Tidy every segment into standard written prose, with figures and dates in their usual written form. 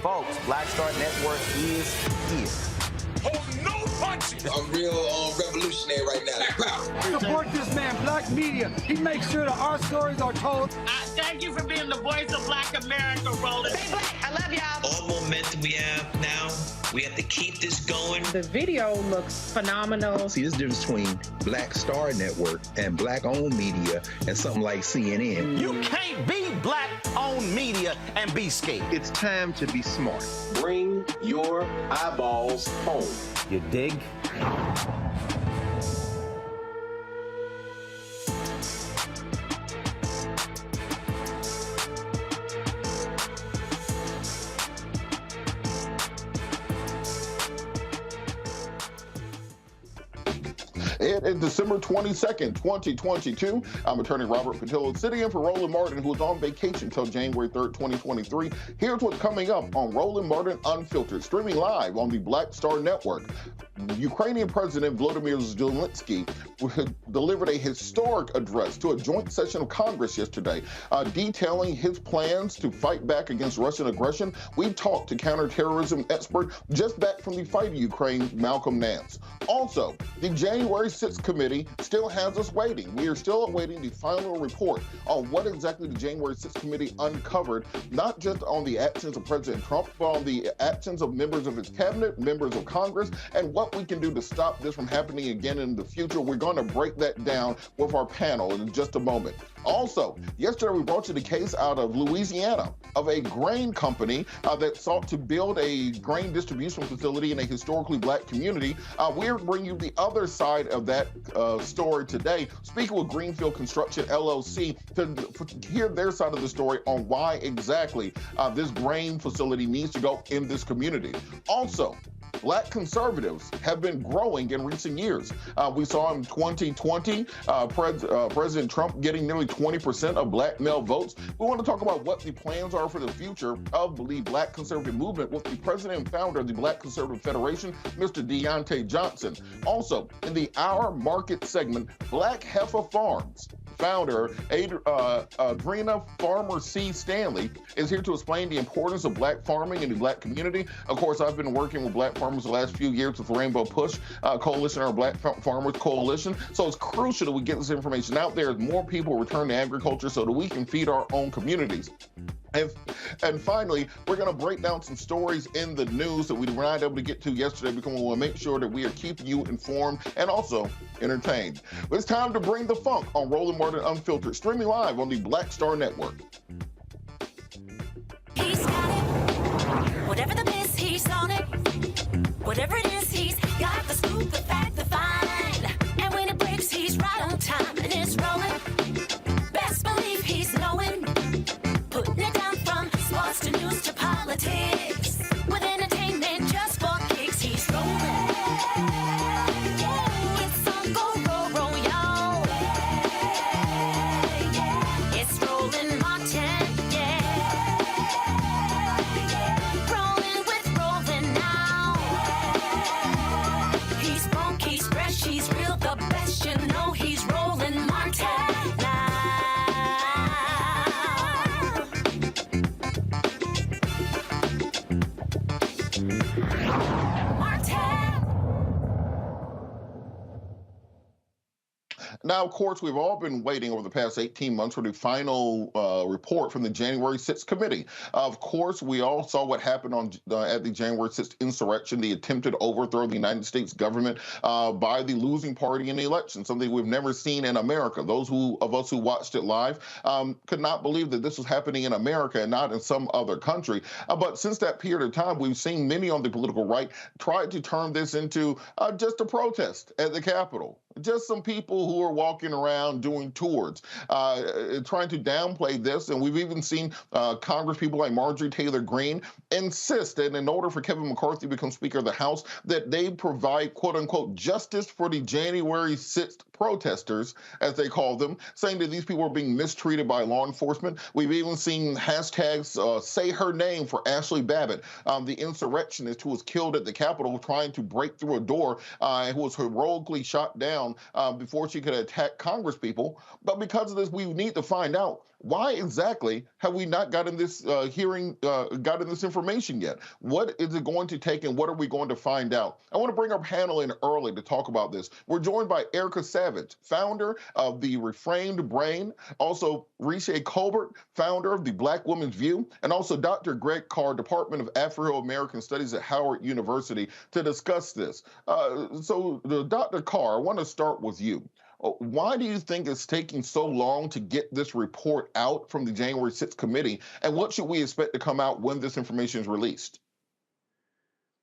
Folks, Black Star Network is here. Hold no punches! I'm real revolutionary right now. Support this man, Black Media. He makes sure that our stories are told. Thank you for being the voice of Black America, Roland. Stay black. I love y'all. All momentum we have now, we have to keep this going. The video looks phenomenal. See, there's a difference between Black Star Network and Black-owned media and something like CNN. You can't be Black-owned media and be scared. It's time to be smart. Bring your eyeballs home. You dig? It is December 22nd, 2022. I'm attorney Robert Patillo, sitting in for Roland Martin, who is on vacation until January 3rd, 2023. Here's what's coming up on Roland Martin Unfiltered, streaming live on the Black Star Network. Ukrainian President Volodymyr Zelensky delivered a historic address to a joint session of Congress yesterday, detailing his plans to fight back against Russian aggression. We talked to counterterrorism expert just back from the fight in Ukraine, Malcolm Nance. Also, the January 6th committee still has us waiting. We are still awaiting the final report on what exactly the January 6th committee uncovered, not just on the actions of President Trump, but on the actions of members of his cabinet, members of Congress, and what we can do to stop this from happening again in the future. We're going to break that down with our panel in just a moment. Also, yesterday we brought you the case out of Louisiana of a grain company that sought to build a grain distribution facility in a historically Black community. We're bringing you the other side of that story today, speaking with Greenfield Construction LLC to hear their side of the story on why exactly this grain facility needs to go in this community. Also, Black conservatives have been growing in recent years. We saw in 2020, President Trump getting nearly 20% of black male votes. We want to talk about what the plans are for the future of the Black conservative movement with the president and founder of the Black Conservative Federation, Mr. Deontay Johnson. Also, in the Our Market segment, Black Heffa Farms founder Adrena Farmer C. Stanley is here to explain the importance of black farming in the black community. Of course, I've been working with black farmers the last few years with the Rainbow Push Coalition, our Black Farmers Coalition. So it's crucial that we get this information out there as more people return to agriculture so that we can feed our own communities. And finally, we're going to break down some stories in the news that we were not able to get to yesterday because we want to make sure that we are keeping you informed and also entertained. But it's time to bring the funk on Roland Martin Unfiltered, streaming live on the Black Star Network. He's got it. Whatever the miss, he's on it. Whatever it is, he's got the scoop, the fact, the find. And when it breaks, he's right on time and it's rolling. Best believe he's knowing. Putting it down from sports to news to politics. With entertainment just for kicks, he's rolling. It's on go, y'all. It's Roland Martin, Rolling with Roland now. He's funky, he's fresh, he's real, the best, you know he's Roland Martin. Now, of course, we've all been waiting over the past 18 months for the final report from the January 6th committee. Of course, we all saw what happened at the January 6th insurrection, the attempted overthrow of the United States government by the losing party in the election, something we've never seen in America. Those of us who watched it live could not believe that this was happening in America and not in some other country. But since that period of time, we've seen many on the political right try to turn this into just a protest at the Capitol. Just some people who are walking around doing tours, trying to downplay this. And we've even seen Congress people like Marjorie Taylor Greene insist that in order for Kevin McCarthy to become Speaker of the House, that they provide, quote unquote, justice for the January 6th protesters, as they call them, saying that these people are being mistreated by law enforcement. We've even seen hashtags say her name for Ashley Babbitt, the insurrectionist who was killed at the Capitol trying to break through a door, who was heroically shot down before she could attack Congress people. But because of this, we need to find out why exactly have we not gotten this gotten this information yet? What is it going to take and what are we going to find out? I want to bring our panel in early to talk about this. We're joined by Erica Savage, founder of the Reframed Brain, also Riche Colbert, founder of the Black Women's View, and also Dr. Greg Carr, Department of Afro-American Studies at Howard University, to discuss this. So Dr. Carr, I want to start with you. Why do you think it's taking so long to get this report out from the January 6th committee, and what should we expect to come out when this information is released?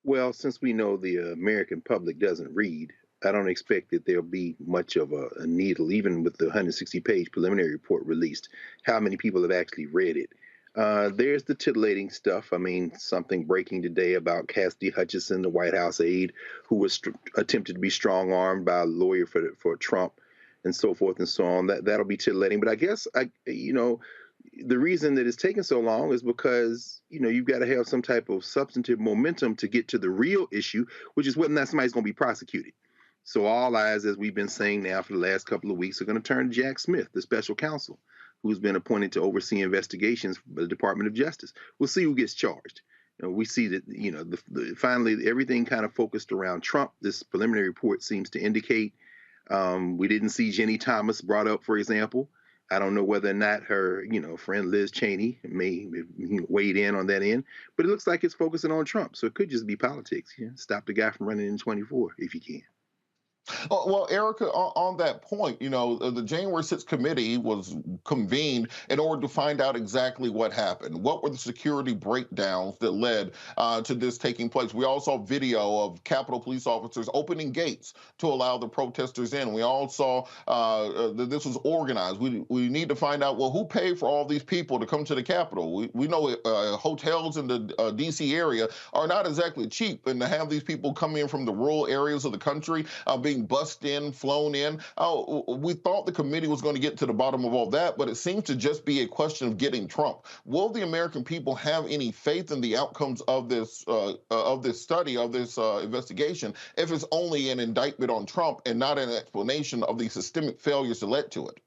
Well, since we know the American public doesn't read, I don't expect that there'll be much of a needle, even with the 160-page preliminary report released, how many people have actually read it. There's the titillating stuff. I mean, something breaking today about Cassidy Hutchinson, the White House aide, who was attempted to be strong-armed by a lawyer for Trump, and so forth and so on. That'll be titillating. But I guess, the reason that it's taken so long is because, you've got to have some type of substantive momentum to get to the real issue, which is whether or not somebody's going to be prosecuted. So all eyes, as we've been saying now for the last couple of weeks, are going to turn to Jack Smith, the special counsel, who's been appointed to oversee investigations by the Department of Justice. We'll see who gets charged. We see that, finally, everything kind of focused around Trump. This preliminary report seems to indicate we didn't see Jenny Thomas brought up, for example. I don't know whether or not her, friend Liz Cheney may weighed in on that end, but it looks like it's focusing on Trump. So it could just be politics. Stop the guy from running in 24 if you can. Well, Erica, on that point, the January 6th committee was convened in order to find out exactly what happened. What were the security breakdowns that led to this taking place? We all saw video of Capitol police officers opening gates to allow the protesters in. We all saw that this was organized. We need to find out, well, who paid for all these people to come to the Capitol? We know hotels in the D.C. area are not exactly cheap, and to have these people come in from the rural areas of the country being bussed in, flown in. We thought the committee was going to get to the bottom of all that, but it seems to just be a question of getting Trump. Will the American people have any faith in the outcomes of this study, of this investigation, if it's only an indictment on Trump and not an explanation of the systemic failures that led to it?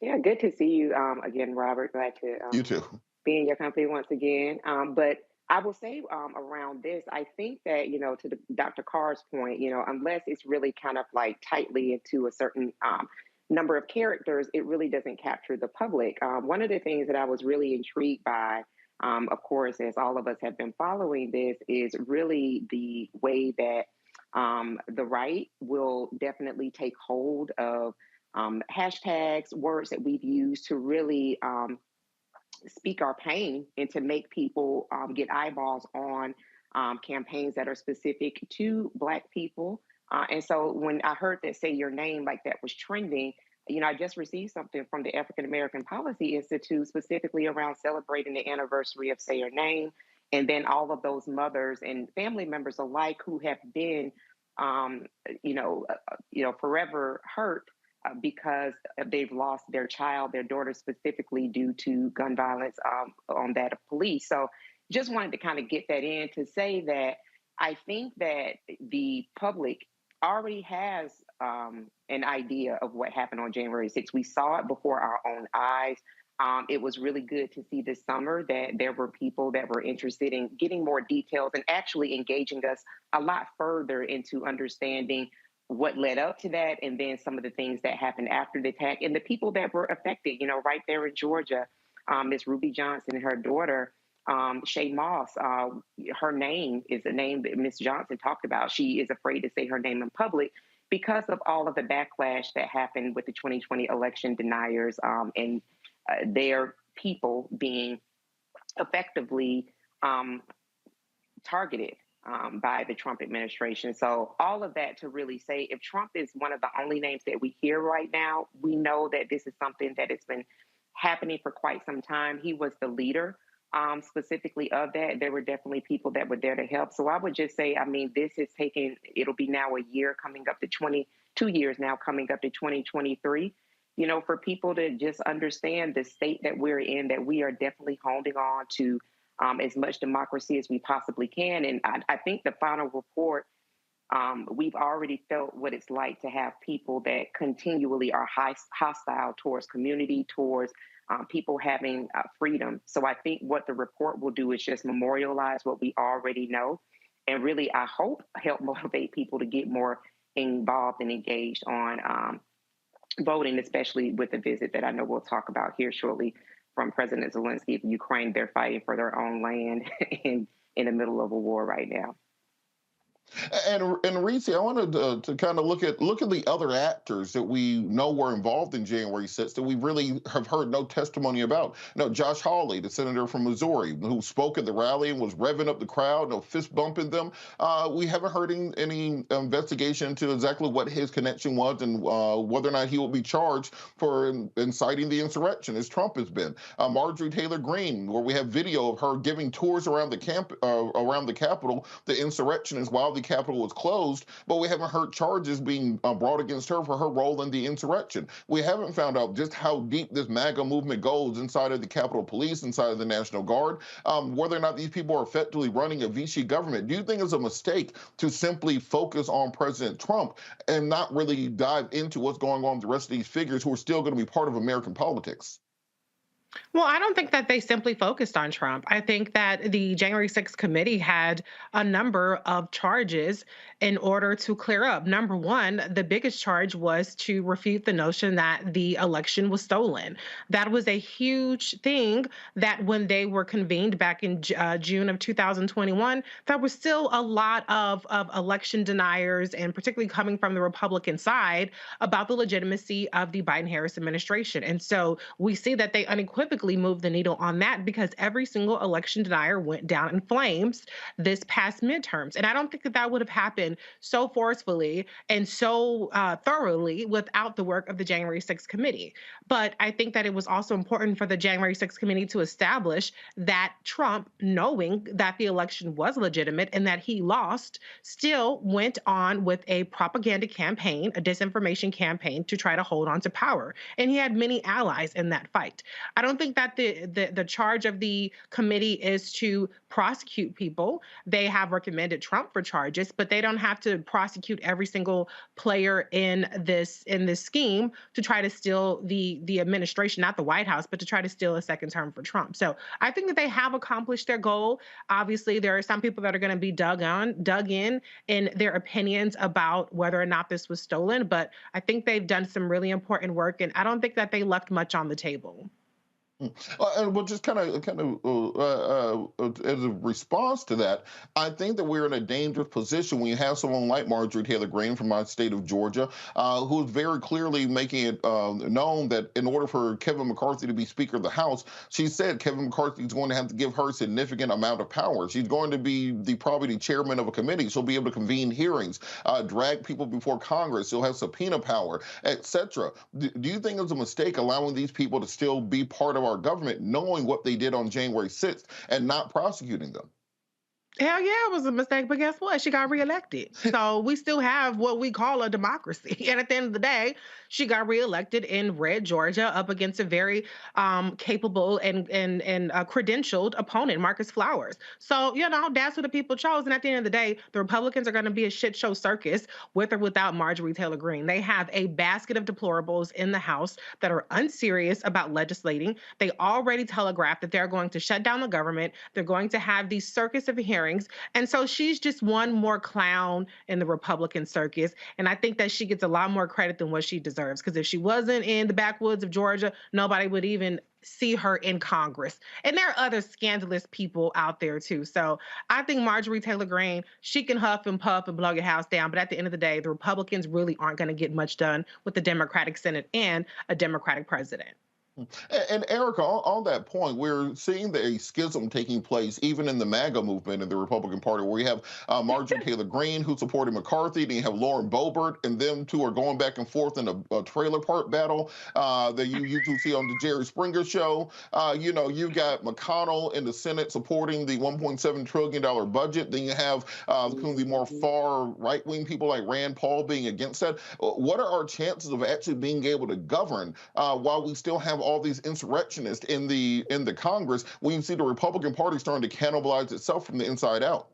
Yeah, good to see you again, Robert. Glad to you too. Be in your company once again. But I will say around this, I think that, to Dr. Carr's point, unless it's really kind of like tightly into a certain number of characters, it really doesn't capture the public. One of the things that I was really intrigued by, of course, as all of us have been following this, is really the way that the right will definitely take hold of hashtags, words that we've used to really speak our pain and to make people get eyeballs on campaigns that are specific to Black people. And so when I heard that Say Your Name like that was trending, I just received something from the African American Policy Institute specifically around celebrating the anniversary of Say Your Name. And then all of those mothers and family members alike who have been, forever hurt because they've lost their child, their daughter specifically, due to gun violence on that of police. So just wanted to kind of get that in to say that I think that the public already has an idea of what happened on January 6th. We saw it before our own eyes. It was really good to see this summer that there were people that were interested in getting more details and actually engaging us a lot further into understanding what led up to that, and then some of the things that happened after the attack, and the people that were affected, right there in Georgia, Miss Ruby Johnson and her daughter, Shay Moss, her name is a name that Miss Johnson talked about. She is afraid to say her name in public because of all of the backlash that happened with the 2020 election deniers and their people being effectively targeted by the Trump administration. So all of that to really say, if Trump is one of the only names that we hear right now, we know that this is something that has been happening for quite some time. He was the leader specifically of that. There were definitely people that were there to help. So I would just say, this is taking, it'll be now a year coming up to 22 years now coming up to 2023, for people to just understand the state that we're in, that we are definitely holding on to as much democracy as we possibly can. And I think the final report, we've already felt what it's like to have people that continually are hostile towards community, towards people having freedom. So I think what the report will do is just memorialize what we already know. And really, I hope, help motivate people to get more involved and engaged on voting, especially with the visit that I know we'll talk about here shortly from President Zelensky of Ukraine. They're fighting for their own land in the middle of a war right now. And Reese, I wanted to kind of look at the other actors that we know were involved in January 6th that we really have heard no testimony about. Josh Hawley, the senator from Missouri, who spoke at the rally and was revving up the crowd, fist bumping them. We haven't heard any investigation into exactly what his connection was and whether or not he will be charged for inciting the insurrection, as Trump has been. Marjorie Taylor Greene, where we have video of her giving tours around the around the Capitol, the insurrectionists, while the Capitol was closed, but we haven't heard charges being brought against her for her role in the insurrection. We haven't found out just how deep this MAGA movement goes inside of the Capitol Police, inside of the National Guard, whether or not these people are effectively running a Vichy government. Do you think it's a mistake to simply focus on President Trump and not really dive into what's going on with the rest of these figures who are still going to be part of American politics? Well, I don't think that they simply focused on Trump. I think that the January 6th committee had a number of charges in order to clear up. Number one, the biggest charge was to refute the notion that the election was stolen. That was a huge thing that when they were convened back in June of 2021, there was still a lot of election deniers, and particularly coming from the Republican side, about the legitimacy of the Biden-Harris administration. And so we see that they unequivocally moved the needle on that because every single election denier went down in flames this past midterms. And I don't think that that would have happened so forcefully and so thoroughly without the work of the January 6th committee. But I think that it was also important for the January 6th committee to establish that Trump, knowing that the election was legitimate and that he lost, still went on with a propaganda campaign, a disinformation campaign to try to hold on to power. And he had many allies in that fight. I don't think that the charge of the committee is to prosecute people. They have recommended Trump for charges, but they don't have to prosecute every single player in this scheme to try to steal the administration, not the White House, but to try to steal a second term for Trump. So I think that they have accomplished their goal. Obviously, there are some people that are going to be dug in their opinions about whether or not this was stolen, but I think they've done some really important work, and I don't think that they left much on the table. And we'll just kind of as a response to that, I think that we're in a dangerous position when you have someone like Marjorie Taylor Greene from my state of Georgia, who is very clearly making it known that in order for Kevin McCarthy to be Speaker of the House, she said Kevin McCarthy is going to have to give her a significant amount of power. She's going to be probably the chairman of a committee. She'll be able to convene hearings, drag people before Congress. She'll have subpoena power, etc. Do you think it's a mistake allowing these people to still be part of our government, knowing what they did on January 6th and not prosecuting them? Hell yeah, it was a mistake, but guess what? She got reelected. So we still have what we call a democracy. And at the end of the day, she got reelected in red Georgia up against a very capable and credentialed opponent, Marcus Flowers. So, that's who the people chose. And at the end of the day, the Republicans are going to be a shit show circus with or without Marjorie Taylor Greene. They have a basket of deplorables in the House that are unserious about legislating. They already telegraphed that they're going to shut down the government. They're going to have these circus of hearings. And so she's just one more clown in the Republican circus. And I think that she gets a lot more credit than what she deserves. Because if she wasn't in the backwoods of Georgia, nobody would even see her in Congress. And there are other scandalous people out there too. So I think Marjorie Taylor Greene, she can huff and puff and blow your house down. But at the end of the day, the Republicans really aren't going to get much done with the Democratic Senate and a Democratic president. And Erica, on that point, we're seeing a schism taking place even in the MAGA movement in the Republican Party, where you have Marjorie Taylor Greene, who supported McCarthy, then you have Lauren Boebert, and them two are going back and forth in a trailer park battle that you usually see on the Jerry Springer show. You've got McConnell in the Senate supporting the $1.7 trillion budget. Then you have the more far right-wing people like Rand Paul being against that. What are our chances of actually being able to govern while we still have all these insurrectionists in the Congress, when you see the Republican Party starting to cannibalize itself from the inside out?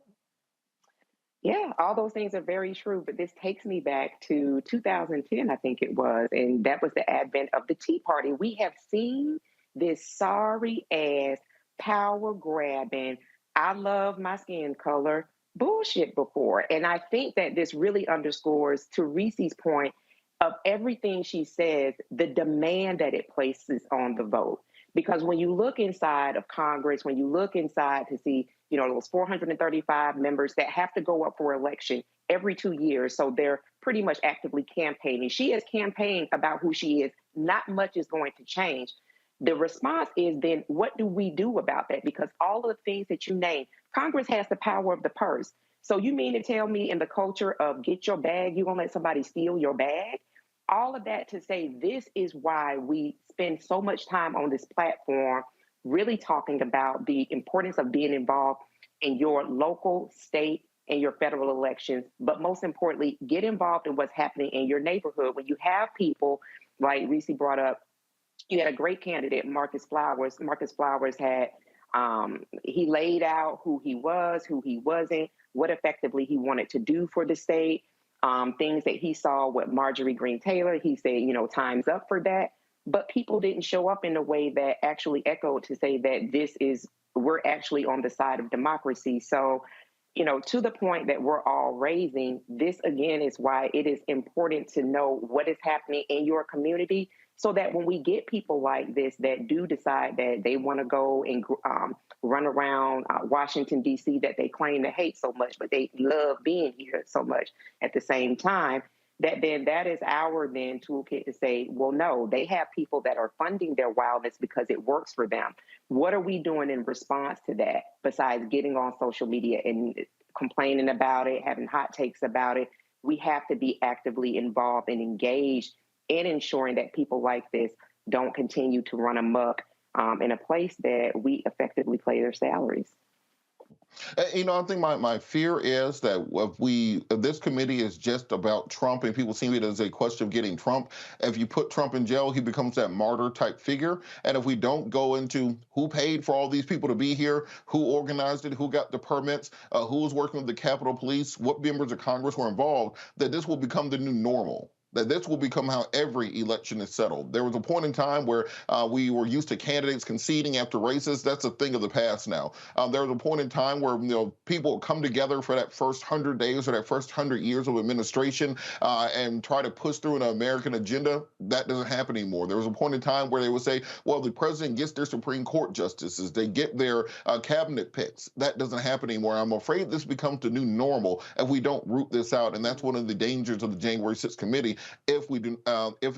Yeah, all those things are very true, but this takes me back to 2010, I think it was, and that was the advent of the Tea Party. We have seen this sorry-ass, power-grabbing, I love my skin color bullshit before, and I think that this really underscores, to Reese's point, of everything she says, the demand that it places on the vote. Because when you look inside of Congress, when you look inside to see, those 435 members that have to go up for election every 2 years, so they're pretty much actively campaigning. She has campaigned about who she is. Not much is going to change. The response is then, what do we do about that? Because all of the things that you name, Congress has the power of the purse. So you mean to tell me in the culture of get your bag, you're going to let somebody steal your bag? All of that to say, this is why we spend so much time on this platform really talking about the importance of being involved in your local, state, and your federal elections. But most importantly, get involved in what's happening in your neighborhood. When you have people like Reese brought up, you had a great candidate, Marcus Flowers. Marcus Flowers had, he laid out who he was, who he wasn't, what effectively he wanted to do for the state, things that he saw with Marjorie Greene Taylor. He said, time's up for that. but people didn't show up in a way that actually echoed to say that we're actually on the side of democracy. So, to the point that we're all raising, this again is why it is important to know what is happening in your community, so that when we get people like this that do decide that they want to go and run around Washington, D.C., that they claim to hate so much, but they love being here so much at the same time, that is our toolkit to say, well, no, they have people that are funding their wildness because it works for them. What are we doing in response to that besides getting on social media and complaining about it, having hot takes about it? We have to be actively involved and engaged in ensuring that people like this don't continue to run amok in a place that we effectively pay their salaries. I think my fear is that if this committee is just about Trump and people see it as a question of getting Trump, if you put Trump in jail, he becomes that martyr type figure. And if we don't go into who paid for all these people to be here, who organized it, who got the permits, who was working with the Capitol Police, what members of Congress were involved, that this will become the new normal. That this will become how every election is settled. There was a point in time where we were used to candidates conceding after races. That's a thing of the past now. There was a point in time where people would come together for that first 100 days or that first 100 years of administration and try to push through an American agenda. That doesn't happen anymore. There was a point in time where they would say, well, the president gets their Supreme Court justices. They get their cabinet picks. That doesn't happen anymore. I'm afraid this becomes the new normal if we don't root this out. And that's one of the dangers of the January 6th committee. If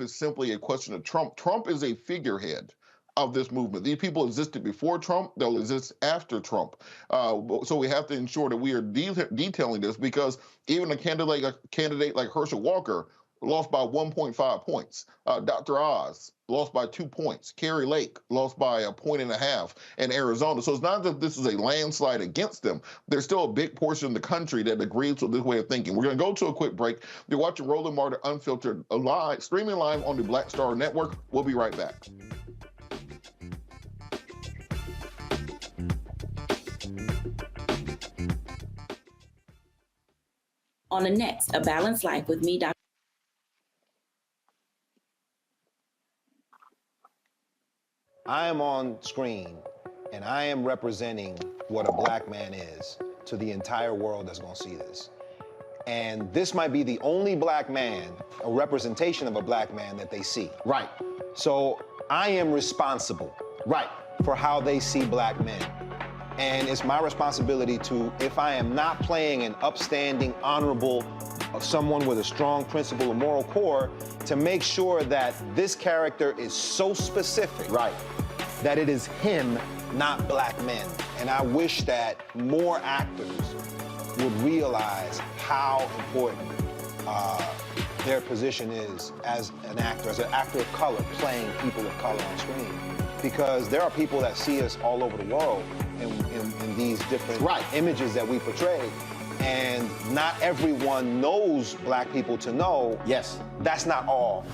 it's simply a question of Trump. Trump is a figurehead of this movement. These people existed before Trump. They'll exist after Trump. So we have to ensure that we are detailing this, because even a candidate like Herschel Walker lost by 1.5 points. Dr. Oz lost by 2 points. Carrie Lake lost by 1.5 points in Arizona. So it's not that this is a landslide against them. There's still a big portion of the country that agrees with this way of thinking. We're going to go to a quick break. You're watching Roland Martin Unfiltered, streaming live on the Black Star Network. We'll be right back. On the next A Balanced Life with me, Dr. I am on screen, and I am representing what a black man is to the entire world that's going to see this. And this might be the only black man, a representation of a black man that they see. Right. So I am responsible. Right. For how they see black men. And it's my responsibility to, if I am not playing an upstanding, honorable, someone with a strong principle and moral core, to make sure that this character is so specific, right, that it is him, not black men. And I wish that more actors would realize how important their position is as an actor of color, playing people of color on screen. Because there are people that see us all over the world in these different images that we portray. And not everyone knows black people to know. Yes. That's not all.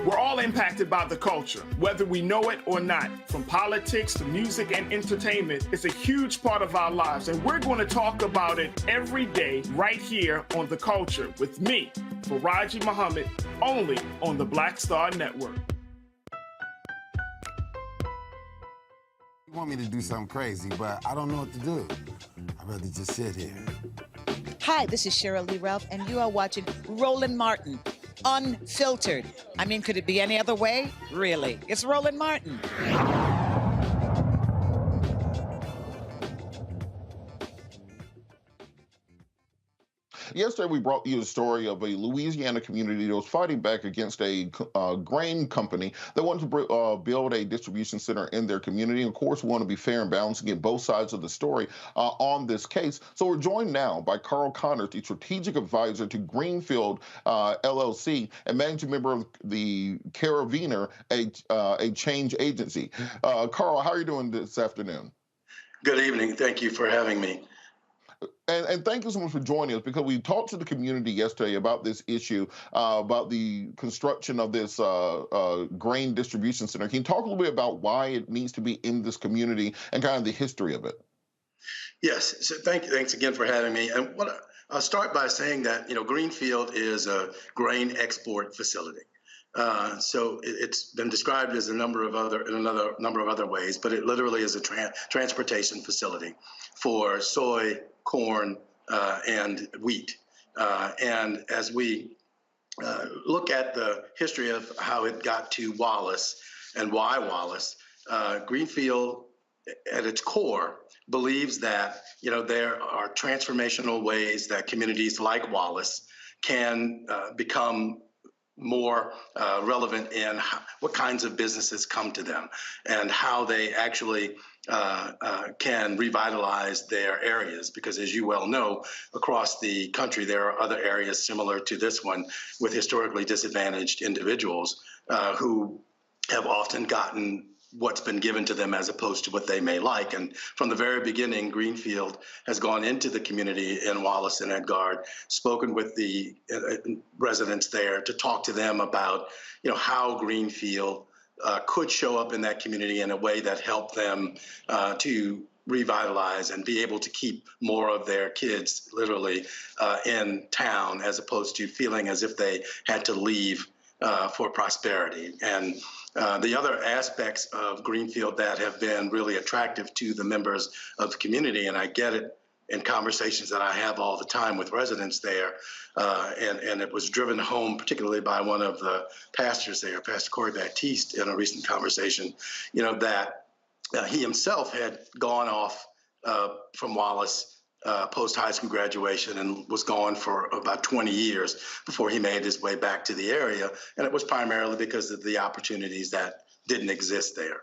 We're all impacted by the culture, whether we know it or not. From politics to music and entertainment, it's a huge part of our lives, and we're going to talk about it every day right here on The Culture with me, Faraji Muhammad, only on the Black Star Network. You want me to do something crazy, but I don't know what to do. I'd rather just sit here. Hi, this is Cheryl Lee Ralph, and you are watching Roland Martin, Unfiltered. I mean, could it be any other way? Really? It's Roland Martin. Yesterday, we brought you the story of a Louisiana community that was fighting back against a grain company that wanted to build a distribution center in their community. And of course, we want to be fair and balanced and get both sides of the story on this case. So we're joined now by Carl Connors, the strategic advisor to Greenfield LLC and managing member of the Carabiner, a change agency. Carl, how are you doing this afternoon? Good evening. Thank you for having me. And thank you so much for joining us, because we talked to the community yesterday about this issue, about the construction of this grain distribution center. Can you talk a little bit about why it needs to be in this community and kind of the history of it? Yes, so thanks again for having me. And I'll start by saying that, Greenfield is a grain export facility. So it's been described as in a number of other ways, but it literally is a transportation facility for soy, corn, and wheat. And as we look at the history of how it got to Wallace and why Wallace, Greenfield at its core believes that there are transformational ways that communities like Wallace can become more relevant in what kinds of businesses come to them and how they actually can revitalize their areas. Because as you well know, across the country, there are other areas similar to this one with historically disadvantaged individuals who have often gotten what's been given to them as opposed to what they may like. And from the very beginning, Greenfield has gone into the community in Wallace and Edgard, spoken with the residents there to talk to them about, how Greenfield could show up in that community in a way that helped them to revitalize and be able to keep more of their kids literally in town, as opposed to feeling as if they had to leave for prosperity. And the other aspects of Greenfield that have been really attractive to the members of the community, and I get it in conversations that I have all the time with residents there, and it was driven home particularly by one of the pastors there, Pastor Corey Baptiste, in a recent conversation, that he himself had gone off from Wallace post-high school graduation and was gone for about 20 years before he made his way back to the area. And it was primarily because of the opportunities that didn't exist there.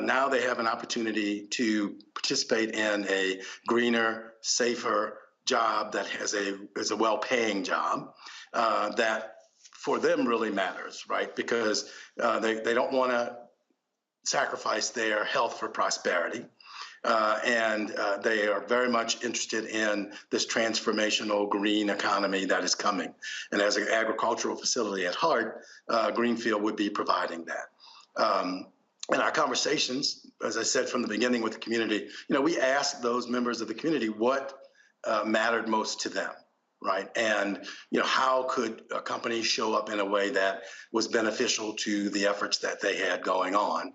Now they have an opportunity to participate in a greener, safer job that is a well-paying job that for them really matters, right? Because they don't want to sacrifice their health for prosperity. And they are very much interested in this transformational green economy that is coming. And as an agricultural facility at heart, Greenfield would be providing that. In our conversations, as I said from the beginning with the community, we asked those members of the community what mattered most to them, right? And, how could a company show up in a way that was beneficial to the efforts that they had going on?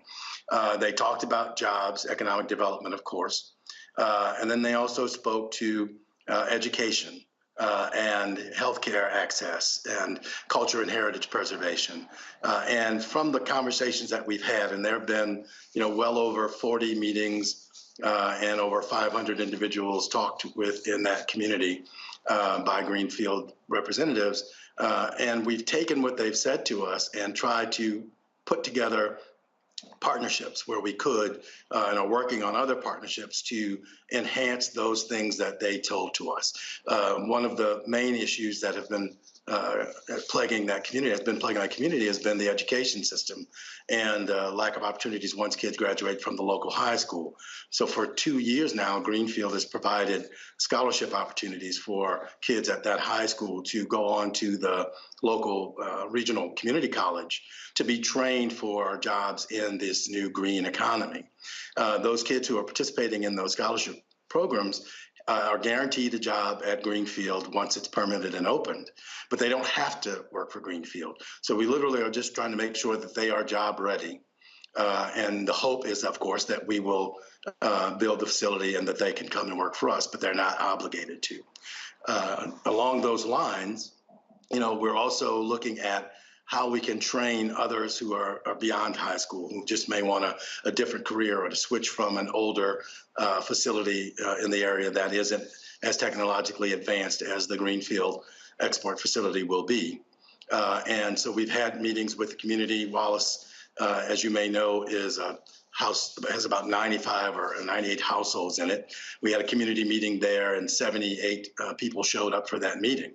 They talked about jobs, economic development, of course. And then they also spoke to education and healthcare access and culture and heritage preservation. And from the conversations that we've had, and there have been, well over 40 meetings and over 500 individuals talked with in that community by Greenfield representatives. And we've taken what they've said to us and tried to put together partnerships where we could and are working on other partnerships to enhance those things that they told to us. One of the main issues that have been plaguing that community has been the education system and lack of opportunities once kids graduate from the local high school. So for 2 years now, Greenfield has provided scholarship opportunities for kids at that high school to go on to the local regional community college to be trained for jobs in this new green economy. Those kids who are participating in those scholarship programs are guaranteed a job at Greenfield once it's permitted and opened, but they don't have to work for Greenfield. So we literally are just trying to make sure that they are job ready. And the hope is, of course, that we will build the facility and that they can come and work for us, but they're not obligated to. Along those lines, we're also looking at how we can train others who are beyond high school, who just may want a different career or to switch from an older facility in the area that isn't as technologically advanced as the Greenfield export facility will be. And so we've had meetings with the community. Wallace, as you may know, is a house that has about 95 or 98 households in it. We had a community meeting there and 78 people showed up for that meeting.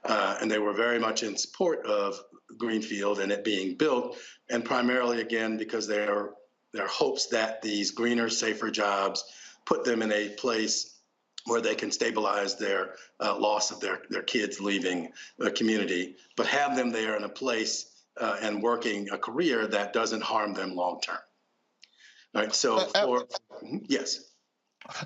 And they were very much in support of Greenfield and it being built, and primarily, again, because there are hopes that these greener, safer jobs put them in a place where they can stabilize their loss of their kids leaving the community, but have them there in a place and working a career that doesn't harm them long term. All right. So, yes.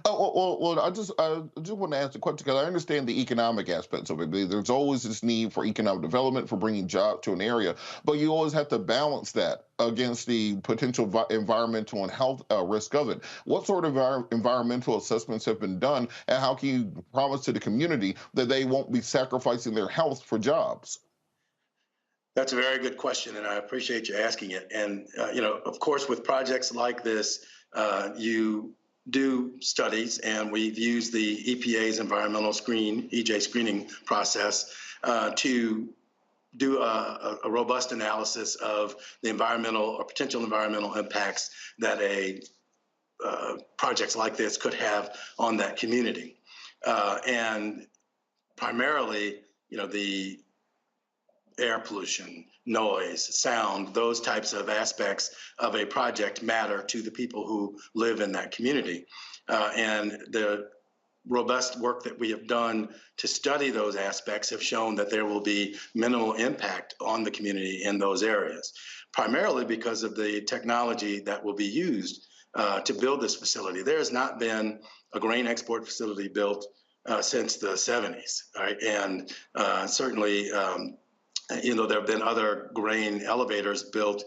Well, I just want to ask the question because I understand the economic aspects of it. There's always this need for economic development, for bringing jobs to an area, but you always have to balance that against the potential environmental and health risk of it. What sort of environmental assessments have been done, and how can you promise to the community that they won't be sacrificing their health for jobs? That's a very good question, and I appreciate you asking it. And, you know, of course, with projects like this, you do studies, and we've used the EPA's environmental EJ screening process to do a robust analysis of the environmental or potential environmental impacts that projects like this could have on that community. And primarily, you know, the air pollution, noise, sound, those types of aspects of a project matter to the people who live in that community. And the robust work that we have done to study those aspects have shown that there will be minimal impact on the community in those areas, primarily because of the technology that will be used to build this facility. There has not been a grain export facility built since the 70s, right? And certainly, you know, there have been other grain elevators built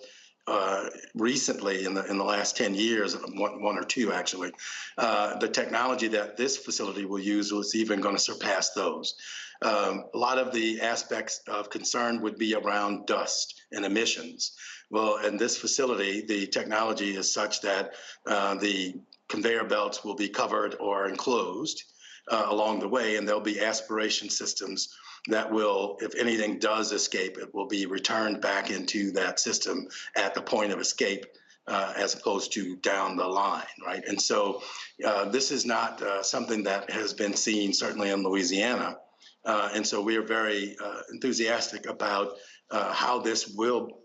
recently in the last 10 years, one or two actually. The technology that this facility will use is even going to surpass those. A lot of the aspects of concern would be around dust and emissions. Well, in this facility, the technology is such that the conveyor belts will be covered or enclosed along the way, and there'll be aspiration systems that will, if anything does escape, it will be returned back into that system at the point of escape, as opposed to down the line, right? And so this is not something that has been seen, certainly in Louisiana. And so we are very enthusiastic about how this will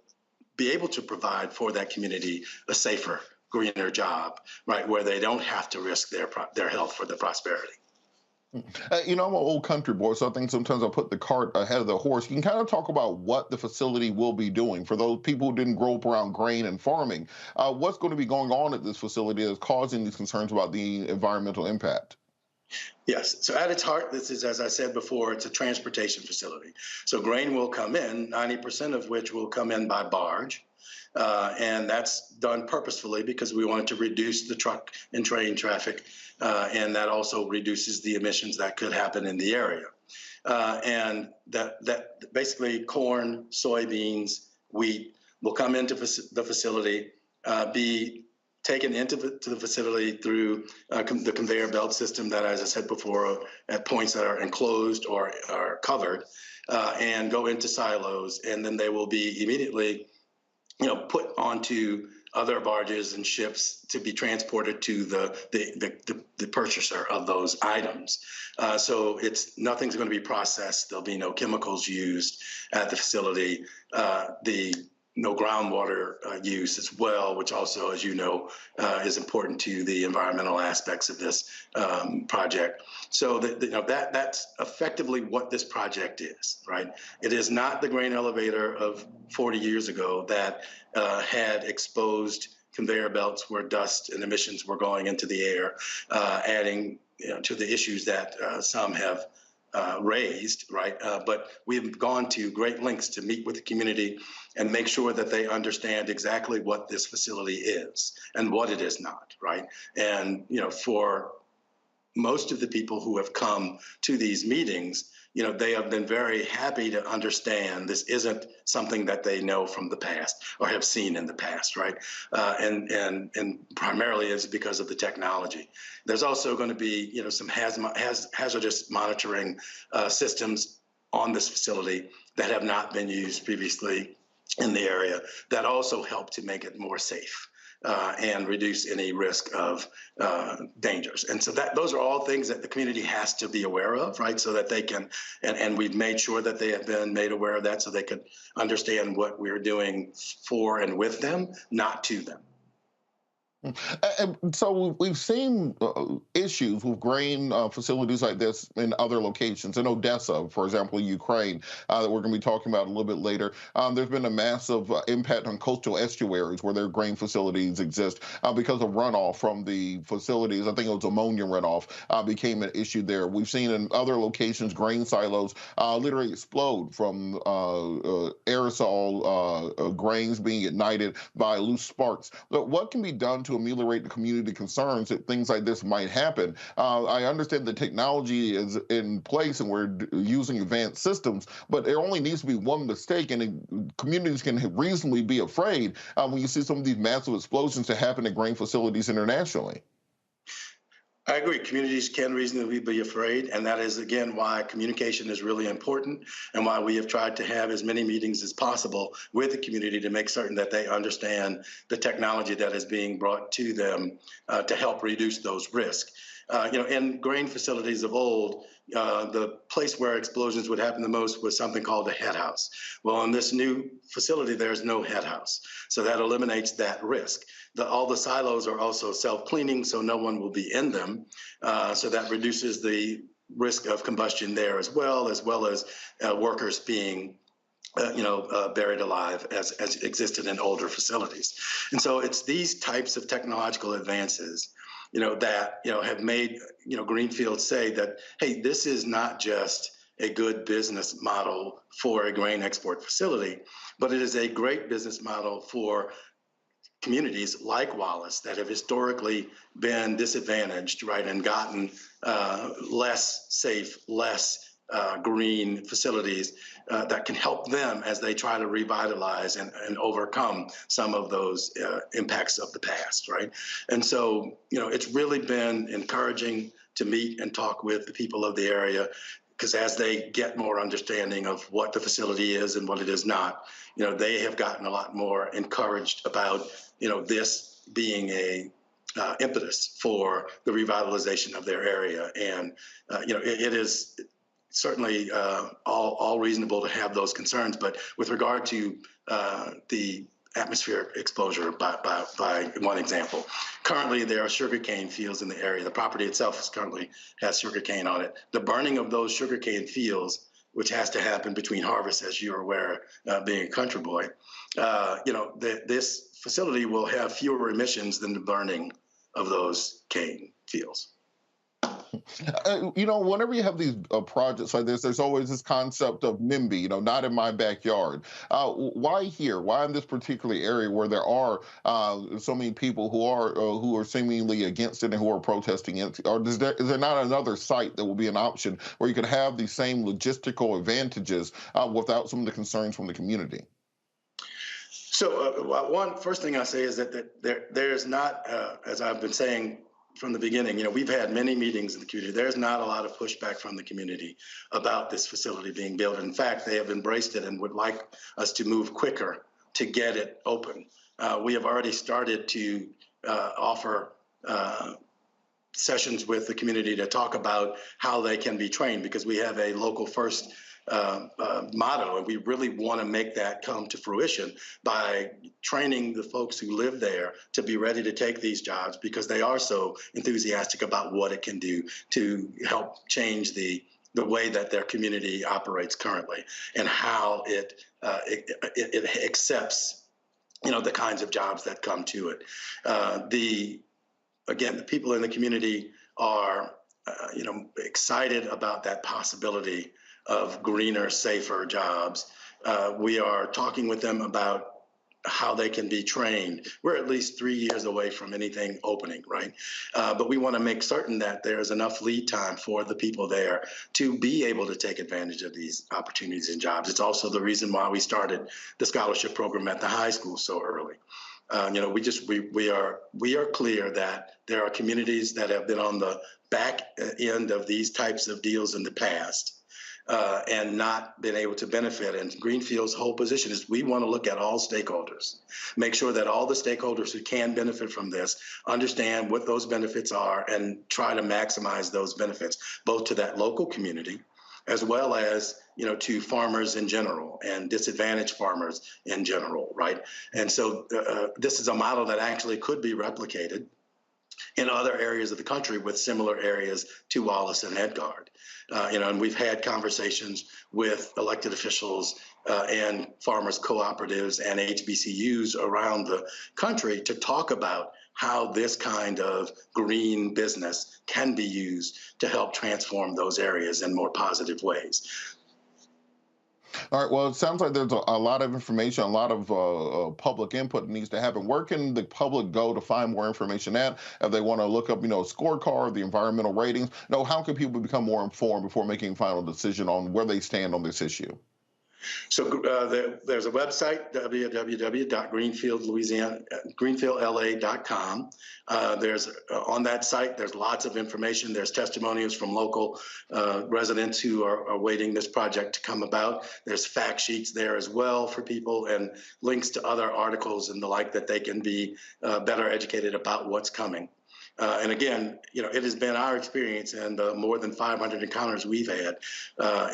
be able to provide for that community a safer, greener job, right, where they don't have to risk their health for the prosperity. You know, I'm an old country boy, so I think sometimes I put the cart ahead of the horse. You can kind of talk about what the facility will be doing for those people who didn't grow up around grain and farming. What's going to be going on at this facility that's causing these concerns about the environmental impact? Yes. So at its heart, this is, as I said before, it's a transportation facility. So grain will come in, 90% of which will come in by barge. And that's done purposefully because we wanted to reduce the truck and train traffic, and that also reduces the emissions that could happen in the area. And that basically corn, soybeans, wheat will come into the facility, be taken into the facility through the conveyor belt system that, as I said before, at points that are enclosed or are covered, and go into silos, and then they will be immediately, you know, put onto other barges and ships to be transported to the purchaser of those items. So nothing's going to be processed. There'll be no chemicals used at the facility. No groundwater use as well, which also, as you know, is important to the environmental aspects of this project. So that's effectively what this project is, right? It is not the grain elevator of 40 years ago that had exposed conveyor belts where dust and emissions were going into the air, adding to the issues that some have raised, right? But we've gone to great lengths to meet with the community and make sure that they understand exactly what this facility is and what it is not, right? And, you know, for most of the people who have come to these meetings, you know, they have been very happy to understand this isn't something that they know from the past or have seen in the past, right? And primarily is because of the technology. There's also going to be, you know, some hazardous monitoring systems on this facility that have not been used previously in the area that also help to make it more safe. And reduce any risk of dangers. And so those are all things that the community has to be aware of, right? So that they can, and we've made sure that they have been made aware of that so they could understand what we're doing for and with them, not to them. And so we've seen issues with grain facilities like this in other locations. In Odessa, for example, Ukraine, that we're going to be talking about a little bit later. There's been a massive impact on coastal estuaries where their grain facilities exist because of runoff from the facilities. I think it was ammonia runoff became an issue there. We've seen in other locations grain silos literally explode from aerosol grains being ignited by loose sparks. But what can be done to ameliorate the community concerns that things like this might happen? I understand the technology is in place and we're using advanced systems, but there only needs to be one mistake, and communities can reasonably be afraid when you see some of these massive explosions that happen at grain facilities internationally. I agree. Communities can reasonably be afraid, and that is, again, why communication is really important and why we have tried to have as many meetings as possible with the community to make certain that they understand the technology that is being brought to them to help reduce those risks. In grain facilities of old, the place where explosions would happen the most was something called a head house. Well, in this new facility, there's no head house. So that eliminates that risk. All the silos are also self-cleaning, so no one will be in them. So that reduces the risk of combustion there as well as workers being buried alive as existed in older facilities. And so it's these types of technological advances that have made Greenfield say that, hey, this is not just a good business model for a grain export facility, but it is a great business model for communities like Wallace that have historically been disadvantaged, right, and gotten less safe, less green facilities that can help them as they try to revitalize and overcome some of those impacts of the past, right? And so, it's really been encouraging to meet and talk with the people of the area, because as they get more understanding of what the facility is and what it is not, they have gotten a lot more encouraged about, this being a impetus for the revitalization of their area. And, it is certainly all reasonable to have those concerns. But with regard to the atmospheric exposure, by one example, currently there are sugarcane fields in the area. The property itself currently has sugarcane on it. The burning of those sugarcane fields, which has to happen between harvests, as you're aware, being a country boy, this facility will have fewer emissions than the burning of those cane fields. Whenever you have these projects like this, there's always this concept of NIMBY, not in my backyard. Why here? Why in this particular area where there are so many people who are seemingly against it and who are protesting it? Or is there not another site that will be an option where you could have the same logistical advantages without some of the concerns from the community? So first thing I say is that there's not, as I've been saying from the beginning, we've had many meetings in the community. There's not a lot of pushback from the community about this facility being built. In fact, they have embraced it and would like us to move quicker to get it open. We have already started to offer sessions with the community to talk about how they can be trained, because we have a local first motto, and we really want to make that come to fruition by training the folks who live there to be ready to take these jobs, because they are so enthusiastic about what it can do to help change the way that their community operates currently and how it accepts the kinds of jobs that come to it. The people in the community are excited about that possibility of greener, safer jobs. We are talking with them about how they can be trained. We're at least 3 years away from anything opening, right? But we want to make certain that there's enough lead time for the people there to be able to take advantage of these opportunities and jobs. It's also the reason why we started the scholarship program at the high school so early. We are clear that there are communities that have been on the back end of these types of deals in the past, and not been able to benefit. And Greenfield's whole position is we want to look at all stakeholders, make sure that all the stakeholders who can benefit from this understand what those benefits are and try to maximize those benefits, both to that local community as well as, to farmers in general and disadvantaged farmers in general, right? And so this is a model that actually could be replicated in other areas of the country with similar areas to Wallace and Edgard. And we've had conversations with elected officials and farmers cooperatives and HBCUs around the country to talk about how this kind of green business can be used to help transform those areas in more positive ways. All right. Well, it sounds like there's a lot of information, a lot of public input that needs to happen. Where can the public go to find more information at? If they want to look up, scorecard, the environmental ratings, how can people become more informed before making a final decision on where they stand on this issue? So there's a website, www.greenfieldla.com. There's on that site, there's lots of information. There's testimonials from local residents who are awaiting this project to come about. There's fact sheets there as well for people and links to other articles and the like that they can be better educated about what's coming. And again, it has been our experience and the more than 500 encounters we've had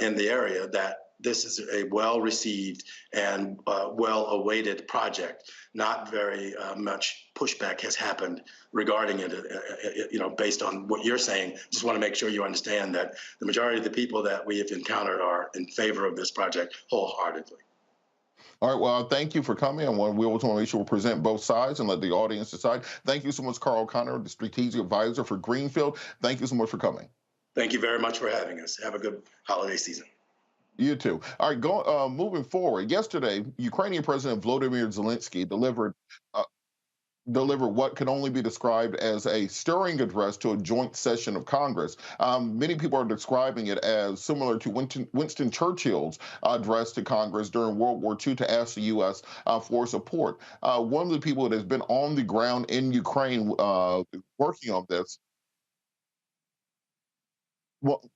in the area that this is a well-received and well-awaited project. Not very much pushback has happened regarding it, based on what you're saying. Just want to make sure you understand that the majority of the people that we have encountered are in favor of this project wholeheartedly. All right, well, thank you for coming. And we always want to make sure we present both sides and let the audience decide. Thank you so much, Carl Connor, the Strategic Advisor for Greenfield. Thank you so much for coming. Thank you very much for having us. Have a good holiday season. You too. All right, moving forward. Yesterday, Ukrainian President Volodymyr Zelensky delivered what can only be described as a stirring address to a joint session of Congress. Many people are describing it as similar to Winston Churchill's address to Congress during World War II to ask the U.S. For support. One of the people that has been on the ground in Ukraine working on this,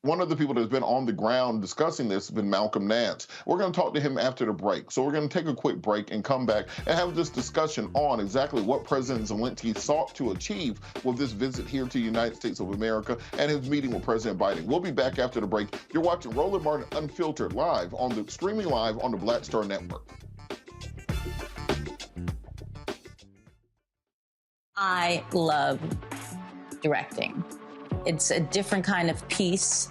one of the people that's been on the ground discussing this has been Malcolm Nance. We're going to talk to him after the break. So we're going to take a quick break and come back and have this discussion on exactly what President Zelensky sought to achieve with this visit here to the United States of America and his meeting with President Biden. We'll be back after the break. You're watching Roland Martin Unfiltered streaming live on the Black Star Network. I love directing. It's a different kind of piece.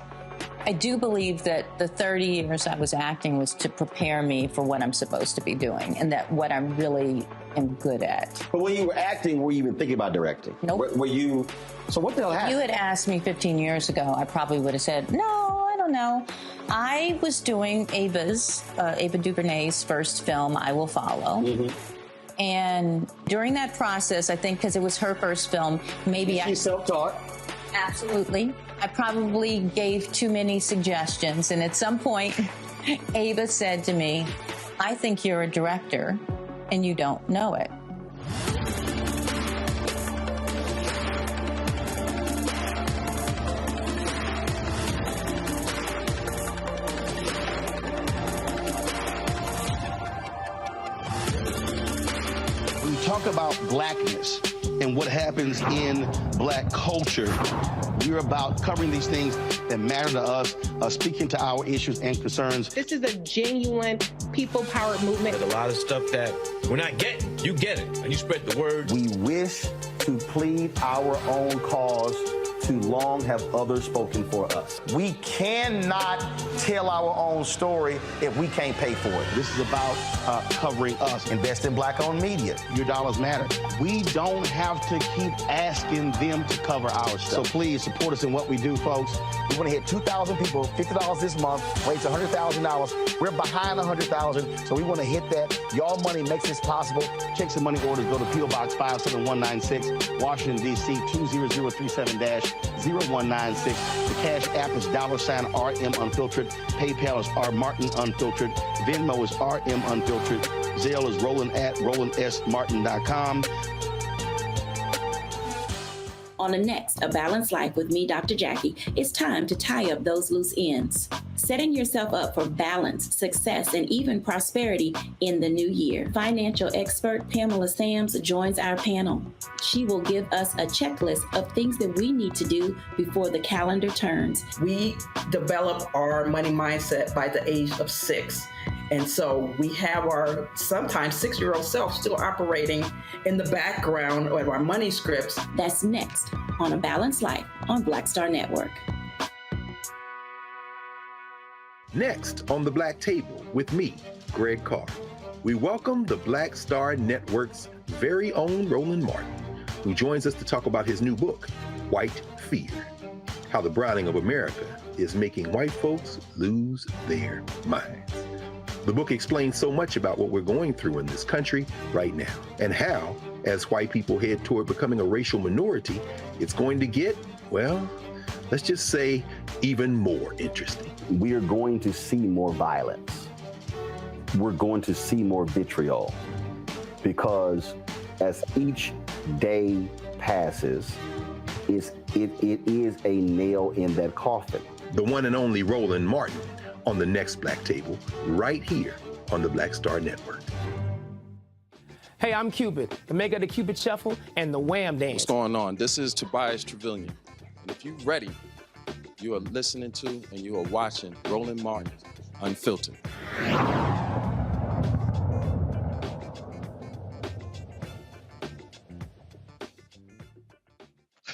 I do believe that the 30 years I was acting was to prepare me for what I'm supposed to be doing and that what I'm really am good at. But when you were acting, were you even thinking about directing? Nope. Were you, so what the hell happened? If you had asked me 15 years ago, I probably would have said, no, I don't know. I was doing Ava DuVernay's first film, I Will Follow. Mm-hmm. And during that process, I think because it was her first film, maybe She's self-taught. Absolutely. I probably gave too many suggestions. And at some point, Ava said to me, I think you're a director and you don't know it. When we talk about blackness and what happens in black culture, we're about covering these things that matter to us, speaking to our issues and concerns. This is a genuine people-powered movement. There's a lot of stuff that we're not getting. You get it, and you spread the word. We wish to plead our own cause. Too long have others spoken for us. We cannot tell our own story if we can't pay for it. This is about covering us. Invest in black-owned media. Your dollars matter. We don't have to keep asking them to cover our stuff. So please support us in what we do, folks. We want to hit 2,000 people, $50 this month, raise $100,000. We're behind 100,000, so we want to hit that. Y'all money makes this possible. Checks and money orders go to P.O. Box 57196, Washington, D.C. 20037-0196. The Cash App is $RM Unfiltered. PayPal is R Martin Unfiltered. Venmo is RM Unfiltered. Zelle is roland@rolandsmartin.com. On the next A Balanced Life with me, Dr. Jackie, it's time to tie up those loose ends. setting yourself up for balance, success, and even prosperity in the new year. Financial expert Pamela Sams joins our panel. She will give us a checklist of things that we need to do before the calendar turns. We develop our money mindset by the age of 6. And so we have our sometimes 6-year-old self still operating in the background of our money scripts. That's next on A Balanced Life on Black Star Network. Next on the Black Table with me, Greg Carr, we welcome the Black Star Network's very own Roland Martin, who joins us to talk about his new book, White Fear, How the Browning of America is Making White Folks Lose Their Minds. The book explains so much about what we're going through in this country right now, and how, as white people head toward becoming a racial minority, it's going to get, well, let's just say, even more interesting. We are going to see more violence. We're going to see more vitriol, because as each day passes, it is a nail in that coffin. The one and only Roland Martin on the next Black Table, right here on the Black Star Network. Hey, I'm Cupid, the maker of the Cupid Shuffle and the Wham Dance. What's going on? This is Tobias Trevelyan. And if you're ready, you are listening to and you are watching Roland Martin Unfiltered.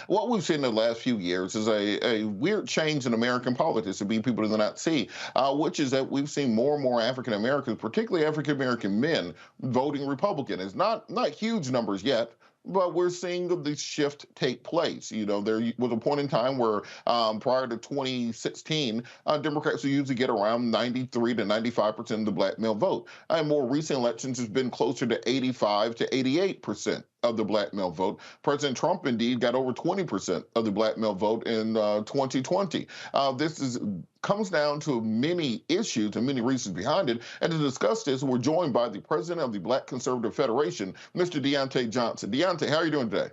What we've seen in the last few years is a weird change in American politics, to be people do not see, which is that we've seen more and more African Americans, particularly African American men, voting Republican. It's not huge numbers yet, but we're seeing the shift take place. You know, there was a point in time where prior to 2016, Democrats would usually get around 93 to 95% of the black male vote. And more recent elections has been closer to 85 to 88% of the black male vote. President Trump indeed got over 20% of the black male vote in 2020. This comes down to many issues and many reasons behind it. And to discuss this, we're joined by the president of the Black Conservative Federation, Mr. Deontay Johnson. Deontay, how are you doing today?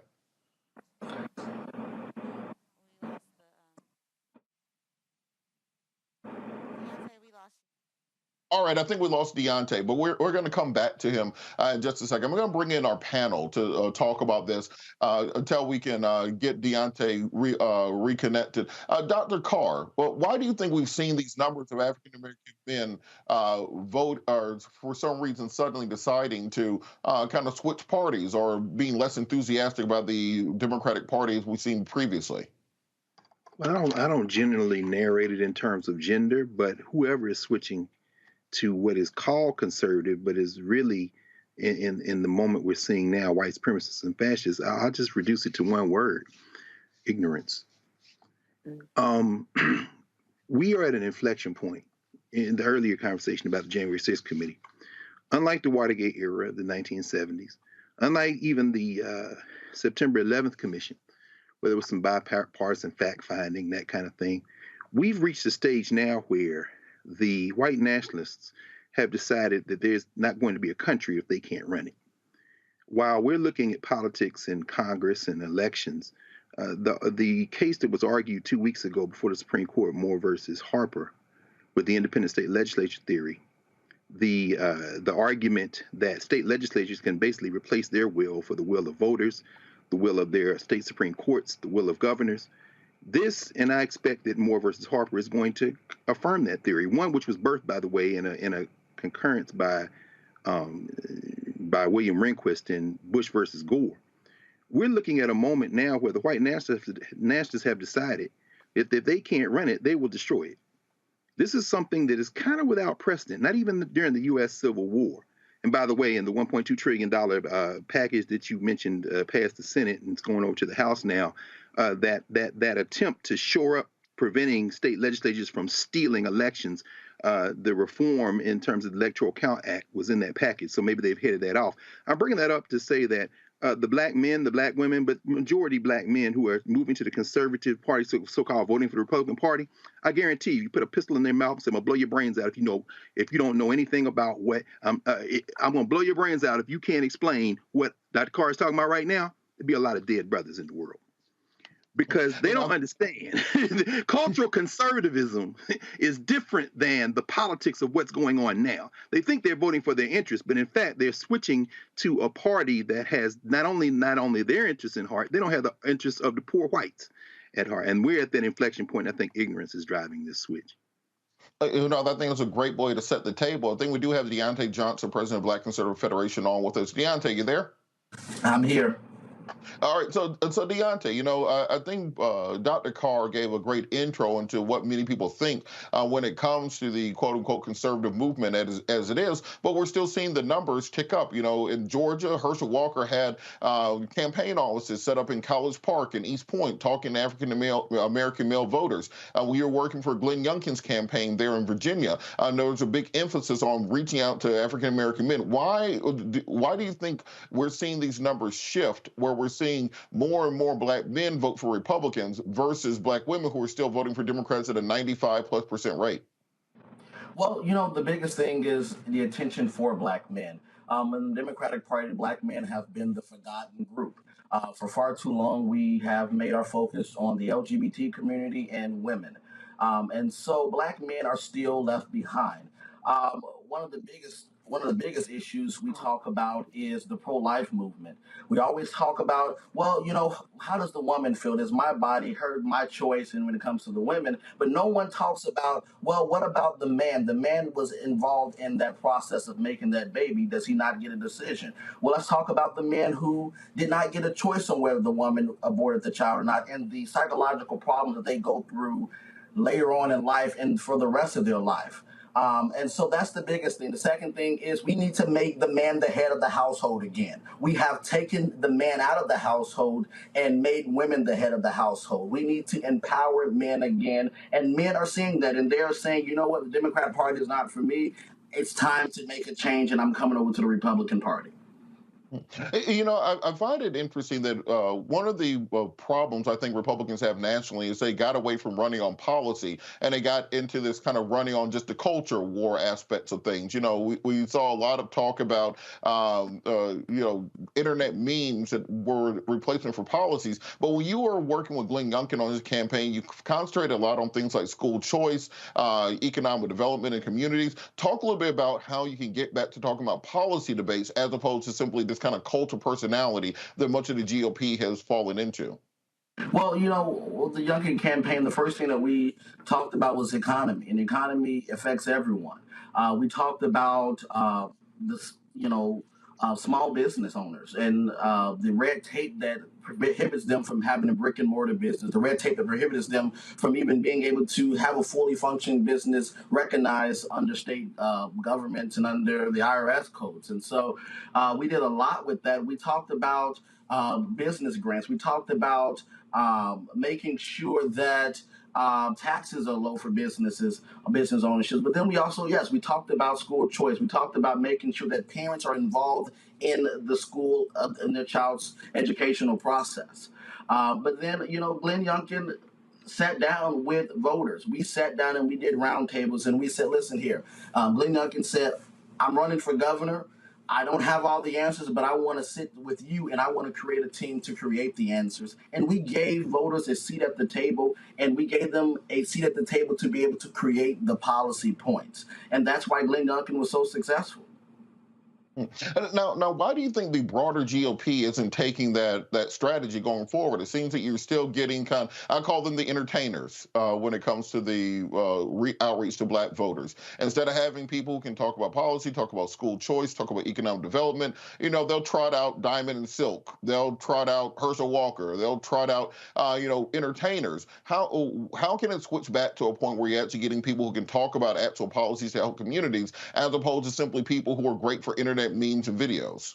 All right, I think we lost Deontay, but we're going to come back to him in just a second. We're going to bring in our panel to talk about this until we can get Deontay reconnected. Dr. Carr, well, why do you think we've seen these numbers of African-American men vote, or for some reason suddenly deciding to kind of switch parties or being less enthusiastic about the Democratic Party as we've seen previously? Well, I don't generally narrate it in terms of gender, but whoever is switching to what is called conservative, but is really in the moment we're seeing now, white supremacists and fascists, I'll just reduce it to one word: ignorance. We are at an inflection point in the earlier conversation about the January 6th committee. Unlike the Watergate era, the 1970s, unlike even the September 11th commission, where there was some bipartisan fact-finding, that kind of thing, we've reached a stage now where the white nationalists have decided that there's not going to be a country if they can't run it. While we're looking at politics in Congress and elections, the case that was argued 2 weeks ago before the Supreme Court, Moore versus Harper, with the independent state legislature theory, the argument that state legislatures can basically replace their will for the will of voters, the will of their state Supreme Courts, the will of governors. This, and I expect that Moore versus Harper is going to affirm that theory. One which was birthed, by the way, in a concurrence by William Rehnquist in Bush versus Gore. We're looking at a moment now where the white nationalists have decided if they can't run it, they will destroy it. This is something that is kind of without precedent, not even during the U.S. Civil War. And by the way, in the $1.2 trillion package that you mentioned passed the Senate and it's going over to the House now, that attempt to shore up preventing state legislatures from stealing elections, the reform in terms of the Electoral Count Act was in that package. So maybe they've headed that off. I'm bringing that up to say that the black men, the black women, but majority black men who are moving to the conservative party, so-called voting for the Republican Party, I guarantee you put a pistol in their mouth and say, I'm gonna blow your brains out if you don't know anything about what I'm gonna blow your brains out if you can't explain what Dr. Carr is talking about right now. There'd be a lot of dead brothers in the world. because they don't understand. Cultural conservatism is different than the politics of what's going on now. They think they're voting for their interests, but in fact, they're switching to a party that has not only their interests in heart, they don't have the interests of the poor whites at heart. And we're at that inflection point. I think ignorance is driving this switch. I think it's a great way to set the table. I think we do have Deontay Johnson, president of Black Conservative Federation, on with us. Deontay, you there? I'm here. All right, so Deontay, I think Dr. Carr gave a great intro into what many people think when it comes to the quote-unquote conservative movement as it is, but we're still seeing the numbers tick up. In Georgia, Herschel Walker had campaign offices set up in College Park and East Point talking to African-American male voters. We are working for Glenn Youngkin's campaign there in Virginia. There was a big emphasis on reaching out to African-American men. Why do you think we're seeing these numbers shift, where we're seeing more and more black men vote for Republicans versus black women who are still voting for Democrats at a 95+% rate? Well, the biggest thing is the attention for black men. In the Democratic Party, black men have been the forgotten group. For far too long, we have made our focus on the LGBT community and women. And so black men are still left behind. One of the biggest issues we talk about is the pro-life movement. We always talk about, how does the woman feel? Is my body hurt, my choice? And when it comes to the women, but no one talks about, what about the man? The man was involved in that process of making that baby. Does he not get a decision? Well, let's talk about the man who did not get a choice on whether the woman aborted the child or not, and the psychological problems that they go through later on in life and for the rest of their life. And so that's the biggest thing. The second thing is we need to make the man the head of the household again. We have taken the man out of the household and made women the head of the household. We need to empower men again. And men are seeing that, and they're saying, the Democratic Party is not for me. It's time to make a change, and I'm coming over to the Republican Party. I find it interesting that one of the problems I think Republicans have nationally is they got away from running on policy and they got into this kind of running on just the culture war aspects of things. We saw a lot of talk about, internet memes that were replacement for policies. But when you were working with Glenn Youngkin on his campaign, you concentrated a lot on things like school choice, economic development in communities. Talk a little bit about how you can get back to talking about policy debates as opposed to simply this kind of cult of personality that much of the GOP has fallen into. Well, the Youngkin campaign, the first thing that we talked about was economy, and economy affects everyone. We talked about small business owners and the red tape that prohibits them from having a brick and mortar business, the red tape that prohibits them from even being able to have a fully functioning business recognized under state governments and under the IRS codes. And so we did a lot with that. We talked about business grants. We talked about making sure that taxes are low for business ownerships. But then we also, we talked about school choice. We talked about making sure that parents are involved in the school, in their child's educational process. But then, Glenn Youngkin sat down with voters. We sat down and we did roundtables and we said, listen here, Glenn Youngkin said, I'm running for governor. I don't have all the answers, but I want to sit with you and I want to create a team to create the answers. And we gave voters a seat at the table, and we gave them a seat at the table to be able to create the policy points. And that's why Glenn Youngkin was so successful. Now, why do you think the broader GOP isn't taking that strategy going forward? It seems that you're still getting I call them the entertainers when it comes to the outreach to black voters. Instead of having people who can talk about policy, talk about school choice, talk about economic development, they'll trot out Diamond and Silk. They'll trot out Herschel Walker. They'll trot out, entertainers. How can it switch back to a point where you're actually getting people who can talk about actual policies to help communities as opposed to simply people who are great for internet memes and videos?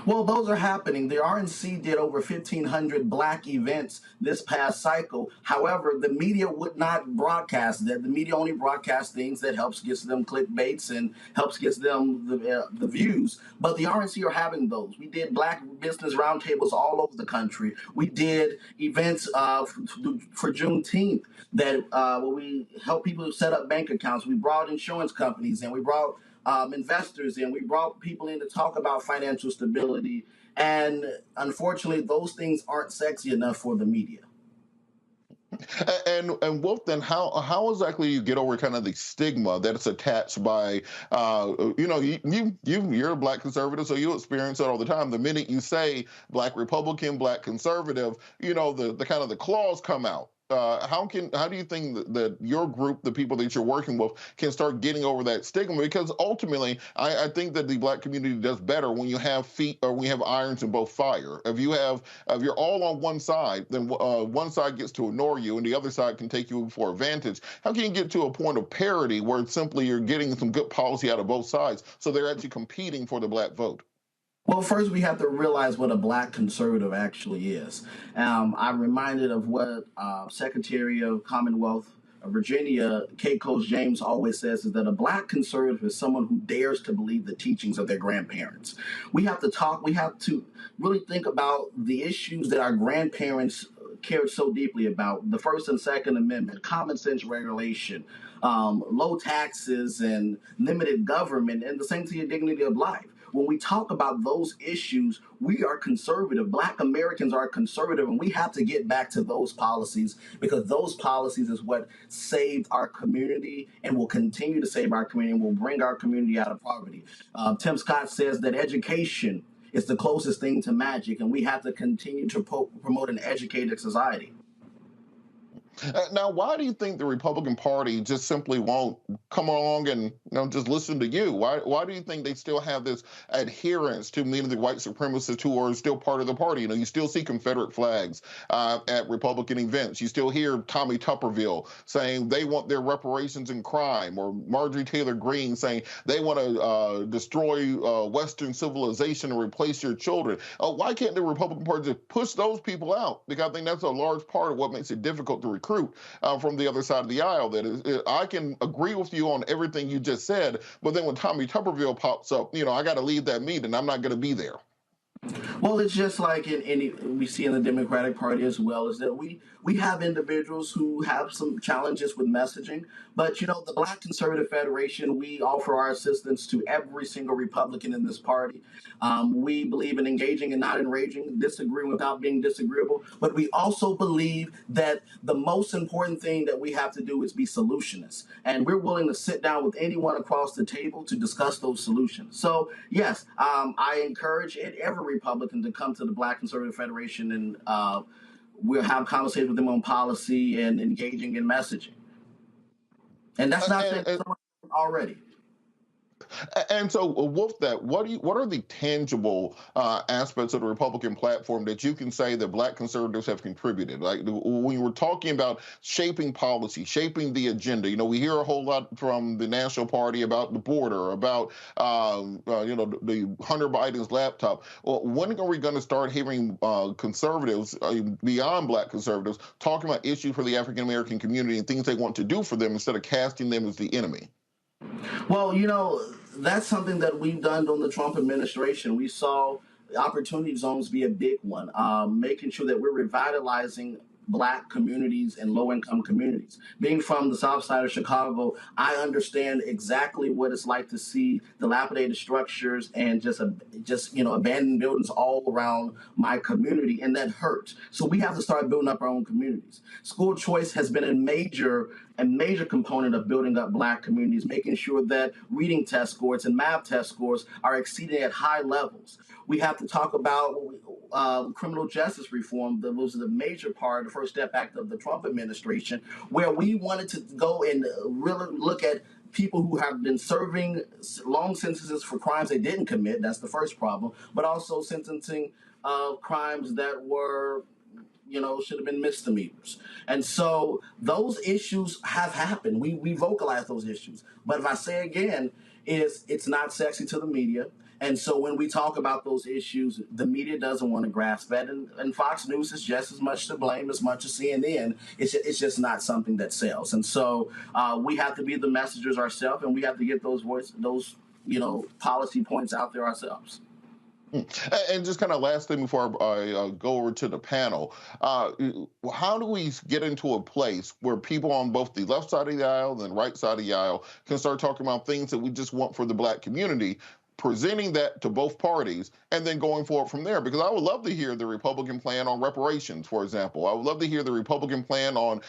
Well, those are happening. The RNC did over 1,500 black events this past cycle. However, the media would not broadcast that. The media only broadcasts things that helps gets them clickbaits and helps gets them the views. But the RNC are having those. We did black business roundtables all over the country. We did events for Juneteenth that where we help people set up bank accounts. We brought insurance companies and we brought investors in. We brought people in to talk about financial stability. And unfortunately, those things aren't sexy enough for the media. And Wolf, then how exactly you get over kind of the stigma that is attached by you're a black conservative, so you experience it all the time. The minute you say black Republican, black conservative, the kind of the claws come out. How do you think that your group, the people that you're working with, can start getting over that stigma? Because ultimately, I think that the black community does better when you have feet, or when you have irons in both fire. If you're all on one side, then one side gets to ignore you and the other side can take you for advantage. How can you get to a point of parity where it's simply you're getting some good policy out of both sides, so they're actually competing for the black vote? Well, first we have to realize what a black conservative actually is. I'm reminded of what Secretary of Commonwealth of Virginia, Kate Coach James, always says, is that a black conservative is someone who dares to believe the teachings of their grandparents. We have to really think about the issues that our grandparents cared so deeply about: the First and Second Amendment, common sense regulation, low taxes, and limited government, and the sanctity and dignity of life. When we talk about those issues, we are conservative. Black Americans are conservative, and we have to get back to those policies, because those policies is what saved our community and will continue to save our community and will bring our community out of poverty. Tim Scott says that education is the closest thing to magic, and we have to continue to promote an educated society. Now, why do you think the Republican Party just simply won't come along and just listen to you? Why do you think they still have this adherence to many of the white supremacists who are still part of the party? You still see Confederate flags at Republican events. You still hear Tommy Tuberville saying they want their reparations in crime, or Marjorie Taylor Greene saying they want to destroy Western civilization and replace your children. Why can't the Republican Party just push those people out? Because I think that's a large part of what makes it difficult to recruit from the other side of the aisle. I can agree with you on everything you just said, but then when Tommy Tuberville pops up, I got to leave that meeting. I'm not going to be there. Well, it's just like we see in the Democratic Party as well, is that we have individuals who have some challenges with messaging. But, the Black Conservative Federation, we offer our assistance to every single Republican in this party. We believe in engaging and not enraging, disagreeing without being disagreeable. But we also believe that the most important thing that we have to do is be solutionists. And we're willing to sit down with anyone across the table to discuss those solutions. So, yes, I encourage every Republican to come to the Black Conservative Federation, and we'll have conversations with them on policy and engaging in messaging. And that's not saying someone already. And so, with that, what are the tangible aspects of the Republican platform that you can say that Black conservatives have contributed? Like when we're talking about shaping policy, shaping the agenda, we hear a whole lot from the National Party about the border, about the Hunter Biden's laptop. Well, when are we going to start hearing conservatives beyond Black conservatives talking about issues for the African American community and things they want to do for them instead of casting them as the enemy? Well, that's something that we've done during the Trump administration. We saw opportunity zones be a big one, making sure that we're revitalizing Black communities and low-income communities. Being from the South Side of Chicago, I understand exactly what it's like to see dilapidated structures and just abandoned buildings all around my community, and that hurts. So we have to start building up our own communities. School choice has been a major component of building up Black communities, making sure that reading test scores and math test scores are exceeding at high levels. We have to talk about criminal justice reform. That was the major part, the First Step Act of the Trump administration, where we wanted to go and really look at people who have been serving long sentences for crimes they didn't commit. That's the first problem. But also sentencing crimes that were should have been misdemeanors. And so those issues have happened. We vocalize those issues. But if I say again, it's not sexy to the media. And so when we talk about those issues, the media doesn't want to grasp that. And Fox News is just as much to blame as much as CNN. It's just not something that sells. And so we have to be the messengers ourselves, and we have to get those policy points out there ourselves. And just kind of last thing before I go over to the panel, how do we get into a place where people on both the left side of the aisle and the right side of the aisle can start talking about things that we just want for the Black community, presenting that to both parties and then going forward from there. Because I would love to hear the Republican plan on reparations, for example. I would love to hear the Republican plan on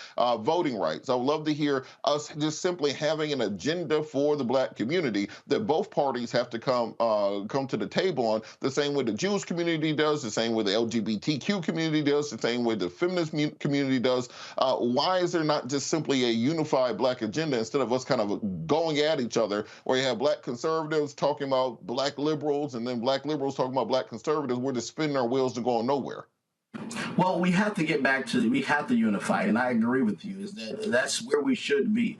voting rights. I would love to hear us just simply having an agenda for the black community that both parties have to come to the table on, the same way the Jewish community does, the same way the LGBTQ community does, the same way the feminist community does. Why is there not just simply a unified black agenda instead of us kind of going at each other, where you have black conservatives talking about black liberals and then black liberals talking about black conservatives? We're just spinning our wheels and going nowhere. Well, we have to get back to, we have to unify, and I agree with you, is that that's where we should be.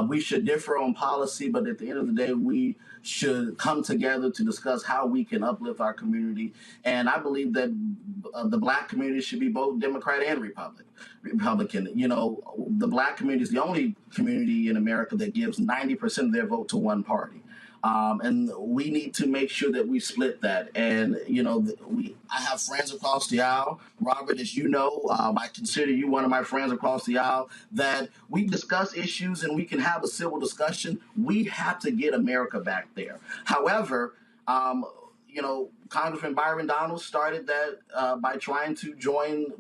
We should differ on policy, but at the end of the day, we should come together to discuss how we can uplift our community. And I believe that the black community should be both Democrat and Republican. You know, the black community is the only community in America that gives 90% of their vote to one party. And we need to make sure that we split that. And, you know, I have friends across the aisle. Robert, as you know, I consider you one of my friends across the aisle, that we discuss issues and we can have a civil discussion. We have to get America back there. However, you know, Congressman Byron Donalds started that by trying to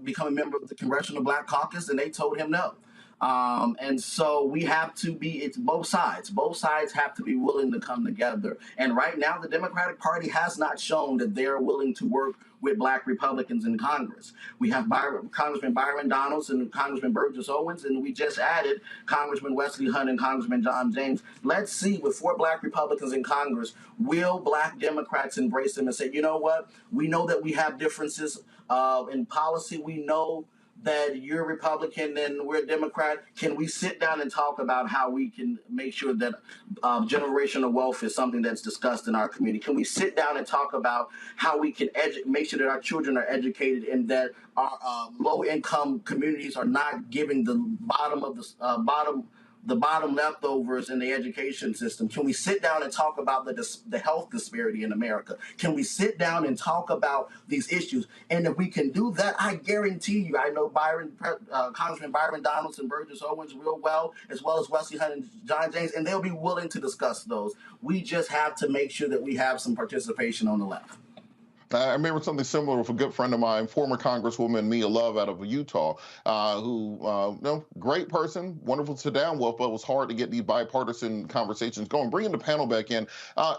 become a member of the Congressional Black Caucus, and they told him no. And so we have to be, it's both sides. Both sides have to be willing to come together. And right now, the Democratic Party has not shown that they're willing to work with black Republicans in Congress. We have Congressman Byron Donalds and Congressman Burgess Owens, and we just added Congressman Wesley Hunt and Congressman John James. Let's see, with 4 black Republicans in Congress, will black Democrats embrace them and say, you know what, we know that we have differences in policy. We know that you're Republican and we're Democrat. Can we sit down and talk about how we can make sure that generational wealth is something that's discussed in our community? Can we sit down and talk about how we can make sure that our children are educated and that our low-income communities are not giving the bottom leftovers in the education system? Can we sit down and talk about the health disparity in America? Can we sit down and talk about these issues? And if we can do that, I guarantee you, I know Congressman Byron Donalds and Burgess Owens real well as Wesley Hunt and John James, and they'll be willing to discuss those. We just have to make sure that we have some participation on the left. I remember something similar with a good friend of mine, former Congresswoman Mia Love out of Utah, who, great person, wonderful to sit down with, but it was hard to get these bipartisan conversations going. Bringing the panel back in,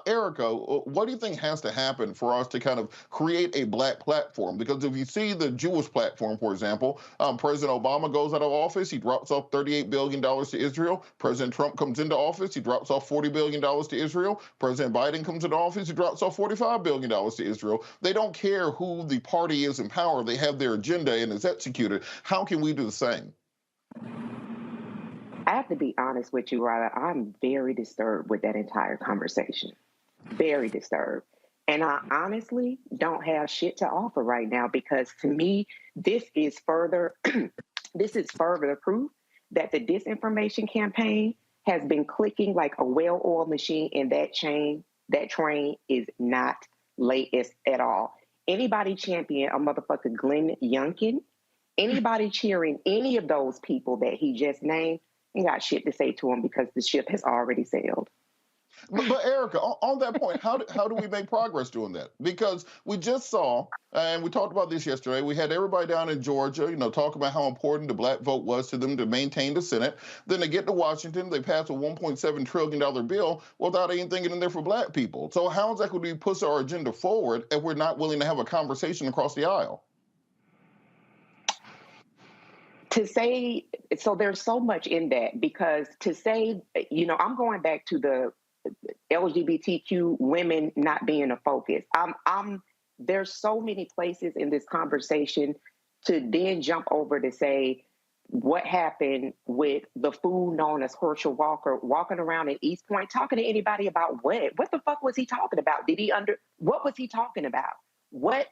Erica, what do you think has to happen for us to kind of create a black platform? Because if you see the Jewish platform, for example, President Obama goes out of office, he drops off $38 billion to Israel. President Trump comes into office, he drops off $40 billion to Israel. President Biden comes into office, he drops off $45 billion to Israel. They don't care who the party is in power. They have their agenda and it's executed. How can we do the same? I have to be honest with you, Ryder. I'm very disturbed with that entire conversation. Very disturbed. And I honestly don't have shit to offer right now, because to me, this is further proof that the disinformation campaign has been clicking like a well-oiled machine, and that train is not latest at all. Anybody champion a motherfucker Glenn Youngkin, anybody cheering any of those people that he just named, ain't got shit to say to him, because the ship has already sailed. But Erica, on that point, how do we make progress doing that? Because we just saw, and we talked about this yesterday, we had everybody down in Georgia, talk about how important the black vote was to them to maintain the Senate. Then they get to Washington, they pass a $1.7 trillion bill without anything in there for black people. So how is that going to push our agenda forward if we're not willing to have a conversation across the aisle? To say, so there's so much in that, because to say, I'm going back to the LGBTQ women not being a focus. There's so many places in this conversation to then jump over to say what happened with the fool known as Herschel Walker walking around in East Point talking to anybody about what? What the fuck was he talking about? What was he talking about? What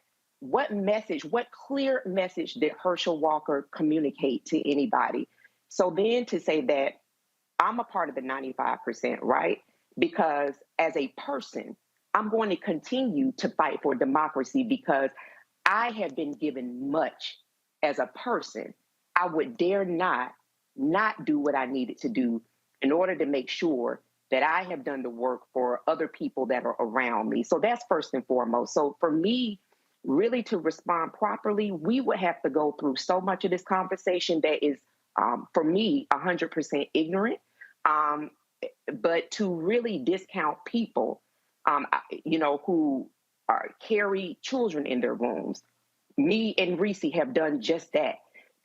message, what clear message did Herschel Walker communicate to anybody? So then to say that I'm a part of the 95%, right? Because as a person, I'm going to continue to fight for democracy, because I have been given much as a person. I would dare not do what I needed to do in order to make sure that I have done the work for other people that are around me. So that's first and foremost. So for me, really to respond properly, we would have to go through so much of this conversation that is, for me, 100% ignorant. But to really discount people, who carry children in their wombs. Me and Reese have done just that.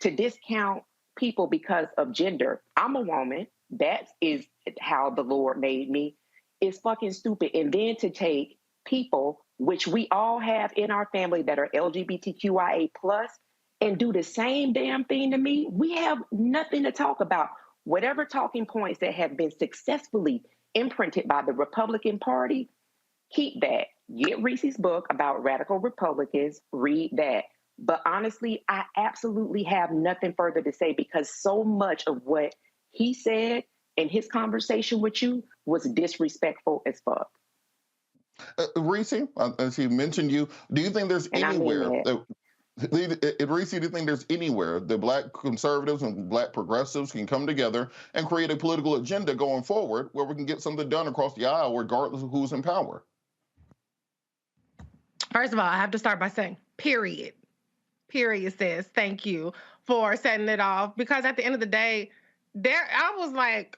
To discount people because of gender. I'm a woman. That is how the Lord made me. It's fucking stupid. And then to take people, which we all have in our family that are LGBTQIA+, and do the same damn thing to me, we have nothing to talk about. Whatever talking points that have been successfully imprinted by the Republican Party, keep that. Get Reese's book about radical Republicans, read that. But honestly, I absolutely have nothing further to say because so much of what he said in his conversation with you was disrespectful as fuck. Reese, as he mentioned you, do you think there's anywhere... Reese, do you think there's anywhere that Black conservatives and Black progressives can come together and create a political agenda going forward where we can get something done across the aisle regardless of who's in power? First of all, I have to start by saying, period. Period, sis. Thank you for setting it off. Because at the end of the day, I was like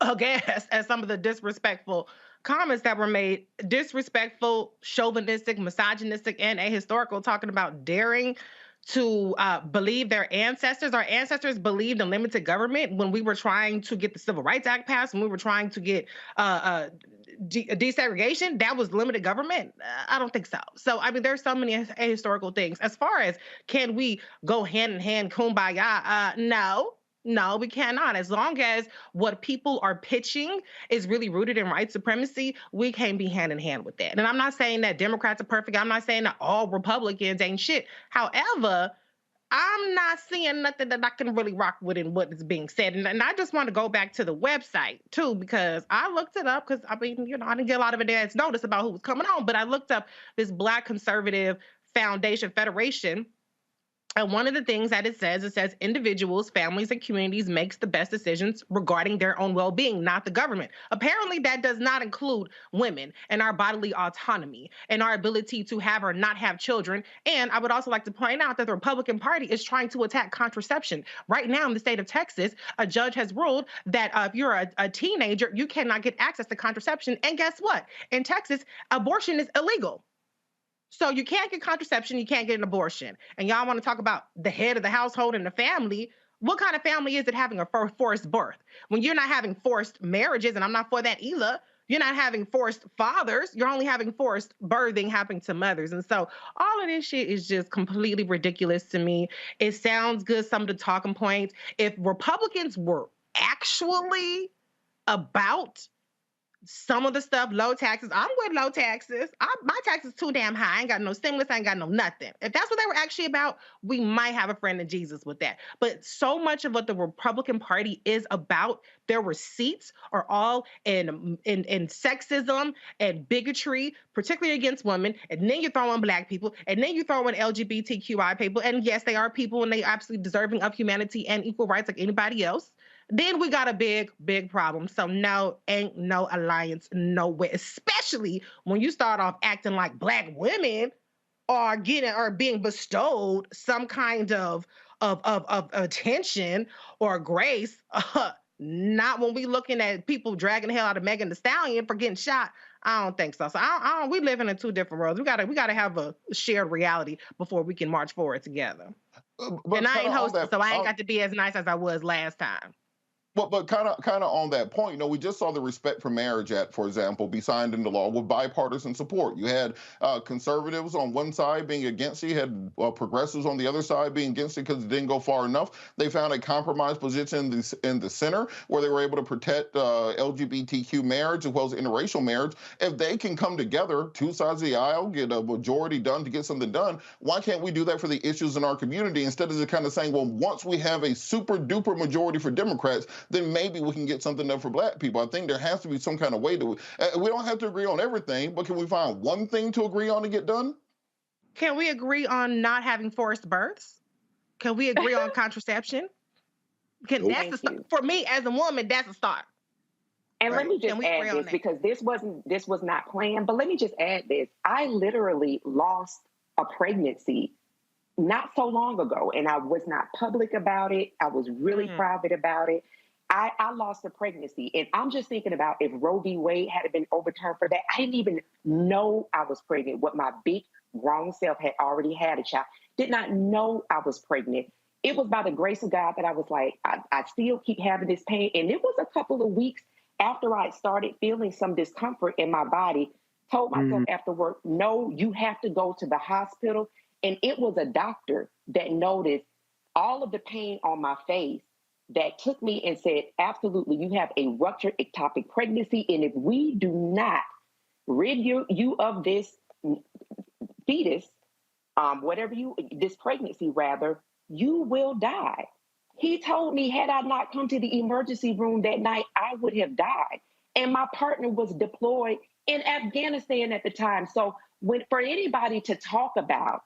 aghast at some of the disrespectful comments that were made, disrespectful, chauvinistic, misogynistic, and ahistorical, talking about daring to believe their ancestors. Our ancestors believed in limited government when we were trying to get the Civil Rights Act passed, when we were trying to get desegregation. That was limited government? I don't think so. So, I mean, there's so many ahistorical things. As far as can we go hand in hand, kumbaya? No, we cannot. As long as what people are pitching is really rooted in white supremacy, we can't be hand in hand with that. And I'm not saying that Democrats are perfect. I'm not saying that all Republicans ain't shit. However, I'm not seeing nothing that I can really rock with in what is being said. And I just want to go back to the website, too, because I looked it up because, I mean, I didn't get a lot of advance notice about who was coming on, but I looked up this Black Conservative Foundation Federation. And one of the things that it says individuals, families, and communities makes the best decisions regarding their own well-being, not the government. Apparently, that does not include women and our bodily autonomy and our ability to have or not have children. And I would also like to point out that the Republican Party is trying to attack contraception. Right now in the state of Texas, a judge has ruled that if you're a teenager, you cannot get access to contraception. And guess what? In Texas, abortion is illegal. So you can't get contraception, you can't get an abortion. And y'all want to talk about the head of the household and the family. What kind of family is it having a forced birth? When you're not having forced marriages, and I'm not for that either, you're not having forced fathers, you're only having forced birthing happening to mothers. And so all of this shit is just completely ridiculous to me. It sounds good, some of the talking points. If Republicans were actually about some of the stuff, low taxes. I'm with low taxes. My taxes too damn high. I ain't got no stimulus. I ain't got no nothing. If that's what they were actually about, we might have a friend in Jesus with that. But so much of what the Republican Party is about, their receipts are all in sexism and bigotry, particularly against women. And then you throw in Black people, and then you throw in LGBTQI people. And yes, they are people, and they absolutely deserving of humanity and equal rights like anybody else. Then we got a big, big problem. So no, ain't no alliance, no way. Especially when you start off acting like Black women are being bestowed some kind of attention or grace. Not when we looking at people dragging the hell out of Megan Thee Stallion for getting shot. I don't think so. So we living in two different worlds. We gotta have a shared reality before we can march forward together. And I ain't hosting, so I ain't got to be as nice as I was last time. But kind of on that point, we just saw the Respect for Marriage Act, for example, be signed into law with bipartisan support. You had conservatives on one side being against it, you had progressives on the other side being against it because it didn't go far enough. They found a compromise position in the center where they were able to protect LGBTQ marriage as well as interracial marriage. If they can come together, two sides of the aisle, get a majority done to get something done, why can't we do that for the issues in our community instead of just kind of saying, well, once we have a super duper majority for Democrats, then maybe we can get something done for Black people. I think there has to be some kind of way to, we don't have to agree on everything, but can we find one thing to agree on to get done? Can we agree on not having forced births? Can we agree on contraception? For me as a woman, that's a start. And let me just add this, because this was not planned, but let me just add this. I literally lost a pregnancy not so long ago, and I was not public about it. I was really private about it. I lost a pregnancy, and I'm just thinking about if Roe v. Wade had been overturned for that. I didn't even know I was pregnant. What my big grown self had already had a child. Did not know I was pregnant. It was by the grace of God that I was like, I still keep having this pain. And it was a couple of weeks after I started feeling some discomfort in my body, told myself after work, no, you have to go to the hospital. And it was a doctor that noticed all of the pain on my face that took me and said, absolutely, you have a ruptured ectopic pregnancy. And if we do not rid you of this fetus, this pregnancy rather, you will die. He told me, had I not come to the emergency room that night, I would have died. And my partner was deployed in Afghanistan at the time. So for anybody to talk about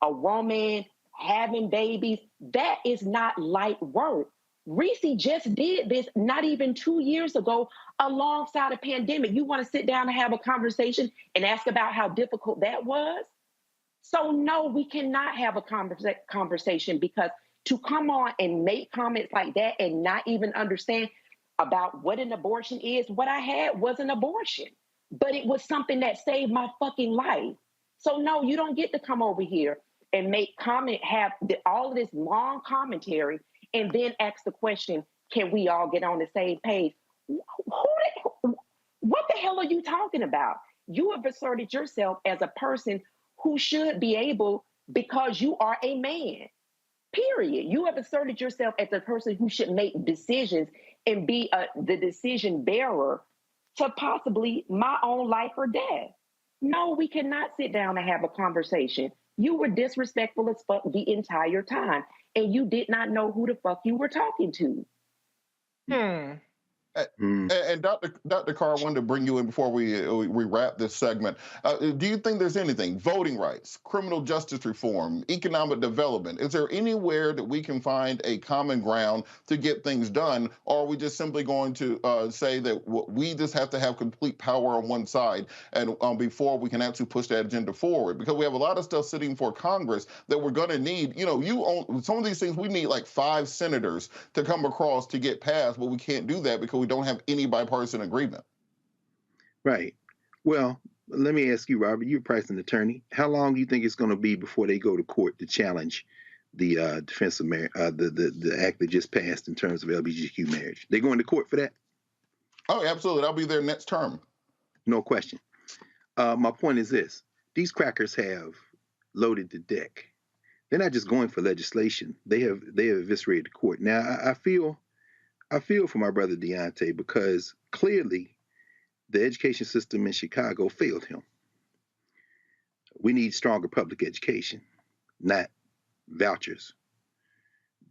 a woman having babies, that is not light work. Reese just did this not even 2 years ago alongside a pandemic. You want to sit down and have a conversation and ask about how difficult that was? So no, we cannot have a conversation, because to come on and make comments like that and not even understand about what an abortion is, what I had was an abortion, but it was something that saved my fucking life. So no, you don't get to come over here and have all of this long commentary and then ask the question, can we all get on the same page? What the hell are you talking about? You have asserted yourself as a person who should be able, because you are a man, period. You have asserted yourself as a person who should make decisions and be the decision bearer to possibly my own life or death. No, we cannot sit down and have a conversation. You were disrespectful as fuck the entire time, and you did not know who the fuck you were talking to. And Dr. Carr, I wanted to bring you in before we wrap this segment. Do you think there's anything, voting rights, criminal justice reform, economic development, is there anywhere that we can find a common ground to get things done? Or are we just simply going to say that we just have to have complete power on one side and before we can actually push that agenda forward? Because we have a lot of stuff sitting for Congress that we're going to need. Some of these things we need like 5 senators to come across to get passed, but we can't do that because we don't have any bipartisan agreement. Right. Well, let me ask you, Robert, you're a pricing attorney. How long do you think it's going to be before they go to court to challenge the defense of marriage, the act that just passed in terms of LGBTQ marriage? They going to court for that? Oh, absolutely. That'll be their next term. No question. My point is this. These crackers have loaded the deck. They're not just going for legislation. They have eviscerated the court. Now, I feel for my brother Deontay, because clearly the education system in Chicago failed him. We need stronger public education, not vouchers.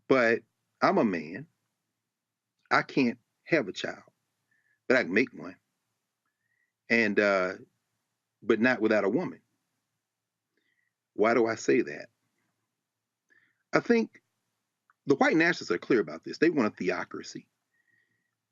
But I'm a man. I can't have a child, but I can make one. And but not without a woman. Why do I say that? I think the white nationalists are clear about this. They want a theocracy.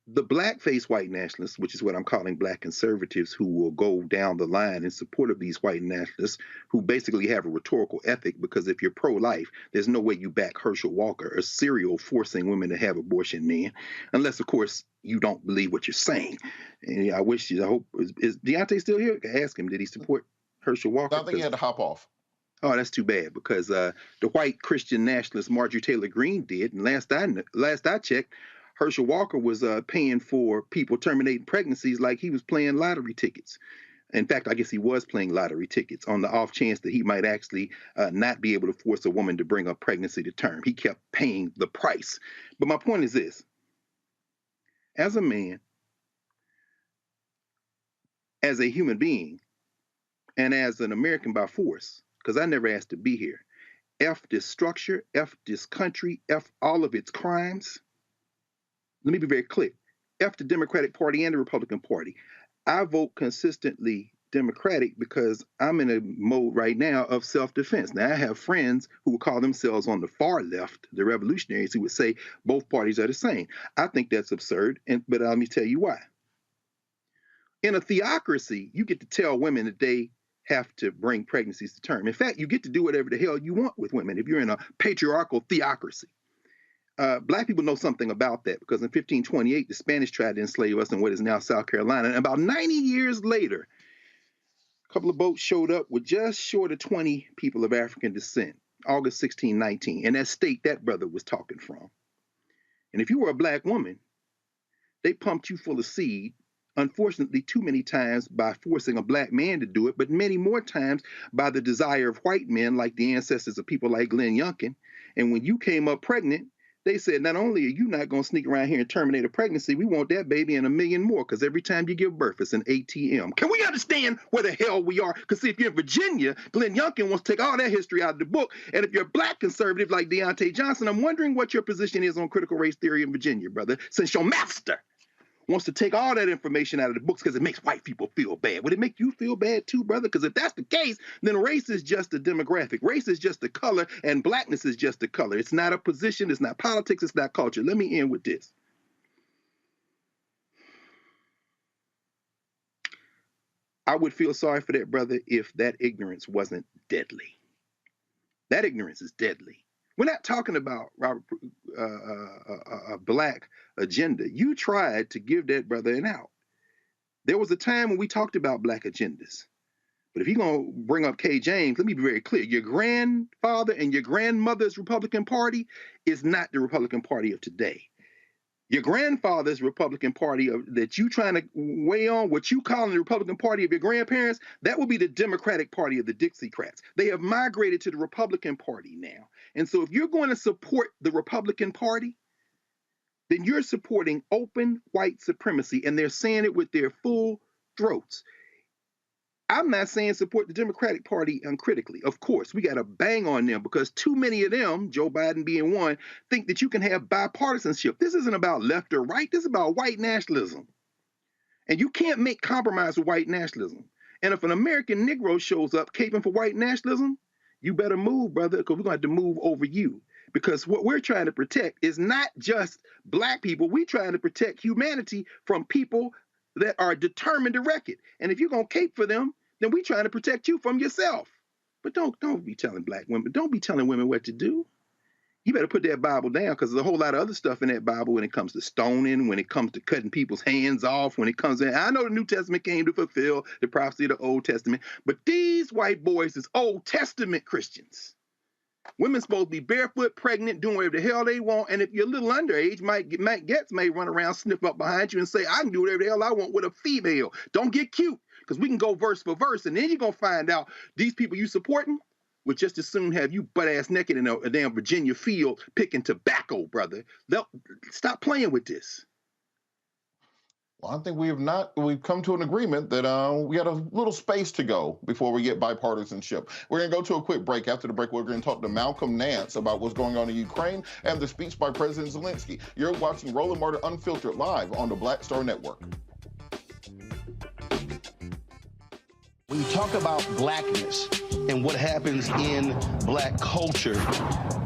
The black-faced white nationalists, which is what I'm calling black conservatives, who will go down the line in support of these white nationalists, who basically have a rhetorical ethic, because if you're pro-life, there's no way you back Herschel Walker, a serial forcing women to have abortion man, unless, of course, you don't believe what you're saying. And I hope, is Deontay still here? I ask him, did he support Herschel Walker? I think he had to hop off. Oh, that's too bad, because the white Christian nationalist Marjorie Taylor Greene did, and last I checked, Herschel Walker was paying for people terminating pregnancies like he was playing lottery tickets. In fact, I guess he was playing lottery tickets on the off chance that he might actually not be able to force a woman to bring a pregnancy to term. He kept paying the price. But my point is this. As a man, as a human being, and as an American by force, because I never asked to be here, F this structure, F this country, F all of its crimes. Let me be very clear. F the Democratic Party and the Republican Party. I vote consistently Democratic because I'm in a mode right now of self-defense. Now, I have friends who would call themselves on the far left, the revolutionaries, who would say both parties are the same. I think that's absurd, but let me tell you why. In a theocracy, you get to tell women that they have to bring pregnancies to term. In fact, you get to do whatever the hell you want with women if you're in a patriarchal theocracy. Black people know something about that because in 1528, the Spanish tried to enslave us in what is now South Carolina. And about 90 years later, a couple of boats showed up with just short of 20 people of African descent, August 1619. And that state that brother was talking from. And if you were a black woman, they pumped you full of seed, unfortunately too many times by forcing a black man to do it, but many more times by the desire of white men like the ancestors of people like Glenn Youngkin. And when you came up pregnant, they said, not only are you not going to sneak around here and terminate a pregnancy, we want that baby and a million more, because every time you give birth, it's an ATM. Can we understand where the hell we are? Because see, if you're in Virginia, Glenn Youngkin wants to take all that history out of the book. And if you're a black conservative like Deontay Johnson, I'm wondering what your position is on critical race theory in Virginia, brother, since your master wants to take all that information out of the books because it makes white people feel bad. Would it make you feel bad too, brother? Because if that's the case, then race is just a demographic. Race is just a color, and blackness is just a color. It's not a position, it's not politics, it's not culture. Let me end with this. I would feel sorry for that brother if that ignorance wasn't deadly. That ignorance is deadly. We're not talking about, Robert, a black agenda. You tried to give that brother an out. There was a time when we talked about black agendas. But if you're going to bring up K. James, let me be very clear. Your grandfather and your grandmother's Republican Party is not the Republican Party of today. Your grandfather's Republican Party that you trying to weigh on, what you call the Republican Party of your grandparents, that will be the Democratic Party of the Dixiecrats. They have migrated to the Republican Party now. And so if you're going to support the Republican Party, then you're supporting open white supremacy, and they're saying it with their full throats. I'm not saying support the Democratic Party uncritically. Of course, we got to bang on them because too many of them, Joe Biden being one, think that you can have bipartisanship. This isn't about left or right. This is about white nationalism. And you can't make compromise with white nationalism. And if an American Negro shows up caping for white nationalism, you better move, brother, because we're going to have to move over you. Because what we're trying to protect is not just black people. We're trying to protect humanity from people that are determined to wreck it. And if you're going to cape for them, then we're trying to protect you from yourself. But don't be telling black women, don't be telling women what to do. You better put that Bible down because there's a whole lot of other stuff in that Bible when it comes to stoning, when it comes to cutting people's hands off, when it comes to, I know the New Testament came to fulfill the prophecy of the Old Testament, but these white boys is Old Testament Christians. Women's supposed to be barefoot, pregnant, doing whatever the hell they want. And if you're a little underage, Matt Gaetz may run around, sniff up behind you and say, I can do whatever the hell I want with a female. Don't get cute, because we can go verse for verse. And then you're going to find out these people you supporting would just as soon have you butt-ass naked in a damn Virginia field picking tobacco, brother. Stop playing with this. Well, I think we've come to an agreement that we got a little space to go before we get bipartisanship. We're going to go to a quick break. After the break, we're going to talk to Malcolm Nance about what's going on in Ukraine and the speech by President Zelensky. You're watching Roland Martin Unfiltered live on the Black Star Network. When you talk about blackness and what happens in black culture,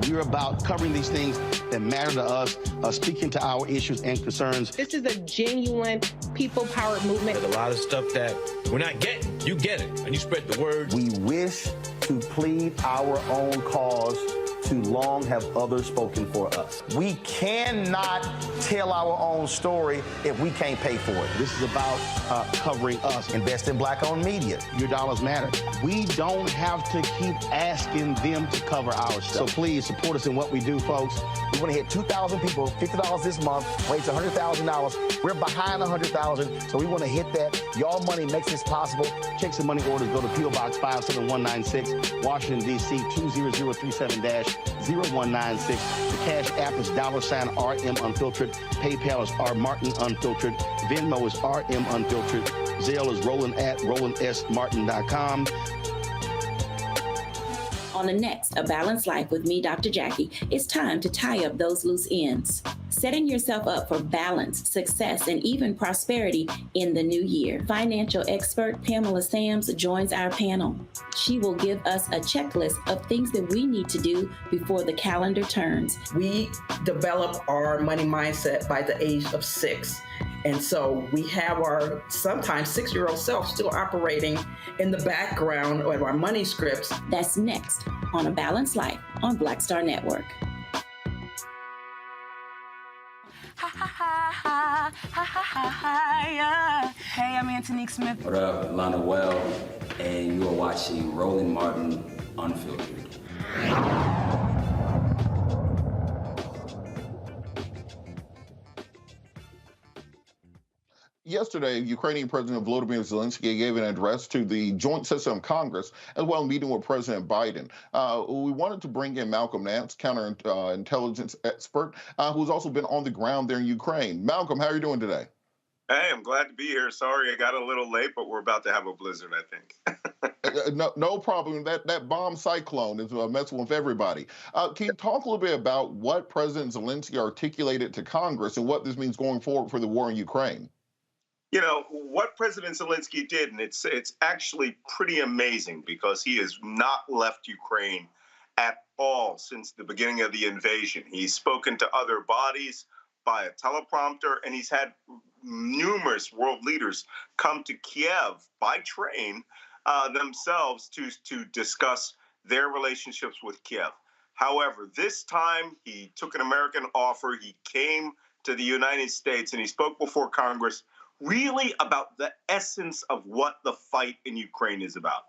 we're about covering these things that matter to us, speaking to our issues and concerns. This is a genuine people-powered movement. There's a lot of stuff that we're not getting. You get it, and you spread the word. We wish to plead our own cause. Too long have others spoken for us. We cannot tell our own story if we can't pay for it. This is about covering us. Invest in black-owned media. Your dollars matter. We don't have to keep asking them to cover our stuff. So please support us in what we do, folks. We want to hit 2,000 people, $50 this month, raise $100,000. We're behind 100,000, so we want to hit that. Y'all money makes this possible. Checks and money orders go to P.O. Box 57196, Washington, D.C. 20037-0196. The Cash App is $RM Unfiltered. PayPal is R Martin Unfiltered. Venmo is RM Unfiltered. Zelle is Roland at RolandSMartin.com. On the next A Balanced Life with me, Dr. Jackie, it's time to tie up those loose ends. Setting yourself up for balance, success, and even prosperity in the new year. Financial expert Pamela Sams joins our panel. She will give us a checklist of things that we need to do before the calendar turns. We develop our money mindset by the age of 6. And so we have our sometimes 6-year-old self still operating in the background of our money scripts. That's next on A Balanced Life on Black Star Network. Hey, I'm Antonique Smith. What up, Lana Well, and you are watching Roland Martin Unfiltered. Yesterday, Ukrainian President Volodymyr Zelensky gave an address to the Joint Session of Congress as well, meeting with President Biden. We wanted to bring in Malcolm Nance, counterintelligence expert, who's also been on the ground there in Ukraine. Malcolm, how are you doing today? Hey, I'm glad to be here. Sorry I got a little late, but we're about to have a blizzard, I think. No problem. That bomb cyclone is messing with everybody. Can you talk a little bit about what President Zelensky articulated to Congress and what this means going forward for the war in Ukraine? You know, what President Zelensky did, and it's actually pretty amazing because he has not left Ukraine at all since the beginning of the invasion. He's spoken to other bodies by a teleprompter, and he's had numerous world leaders come to Kiev by train themselves to discuss their relationships with Kiev. However, this time he took an American offer. He came to the United States and he spoke before Congress really about the essence of what the fight in Ukraine is about.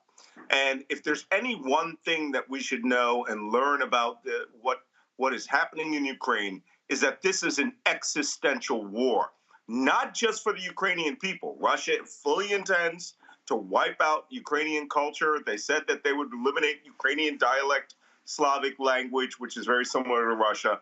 And if there's any one thing that we should know and learn about what is happening in Ukraine, is that this is an existential war, not just for the Ukrainian people. Russia fully intends to wipe out Ukrainian culture. They said that they would eliminate Ukrainian dialect, Slavic language, which is very similar to Russia.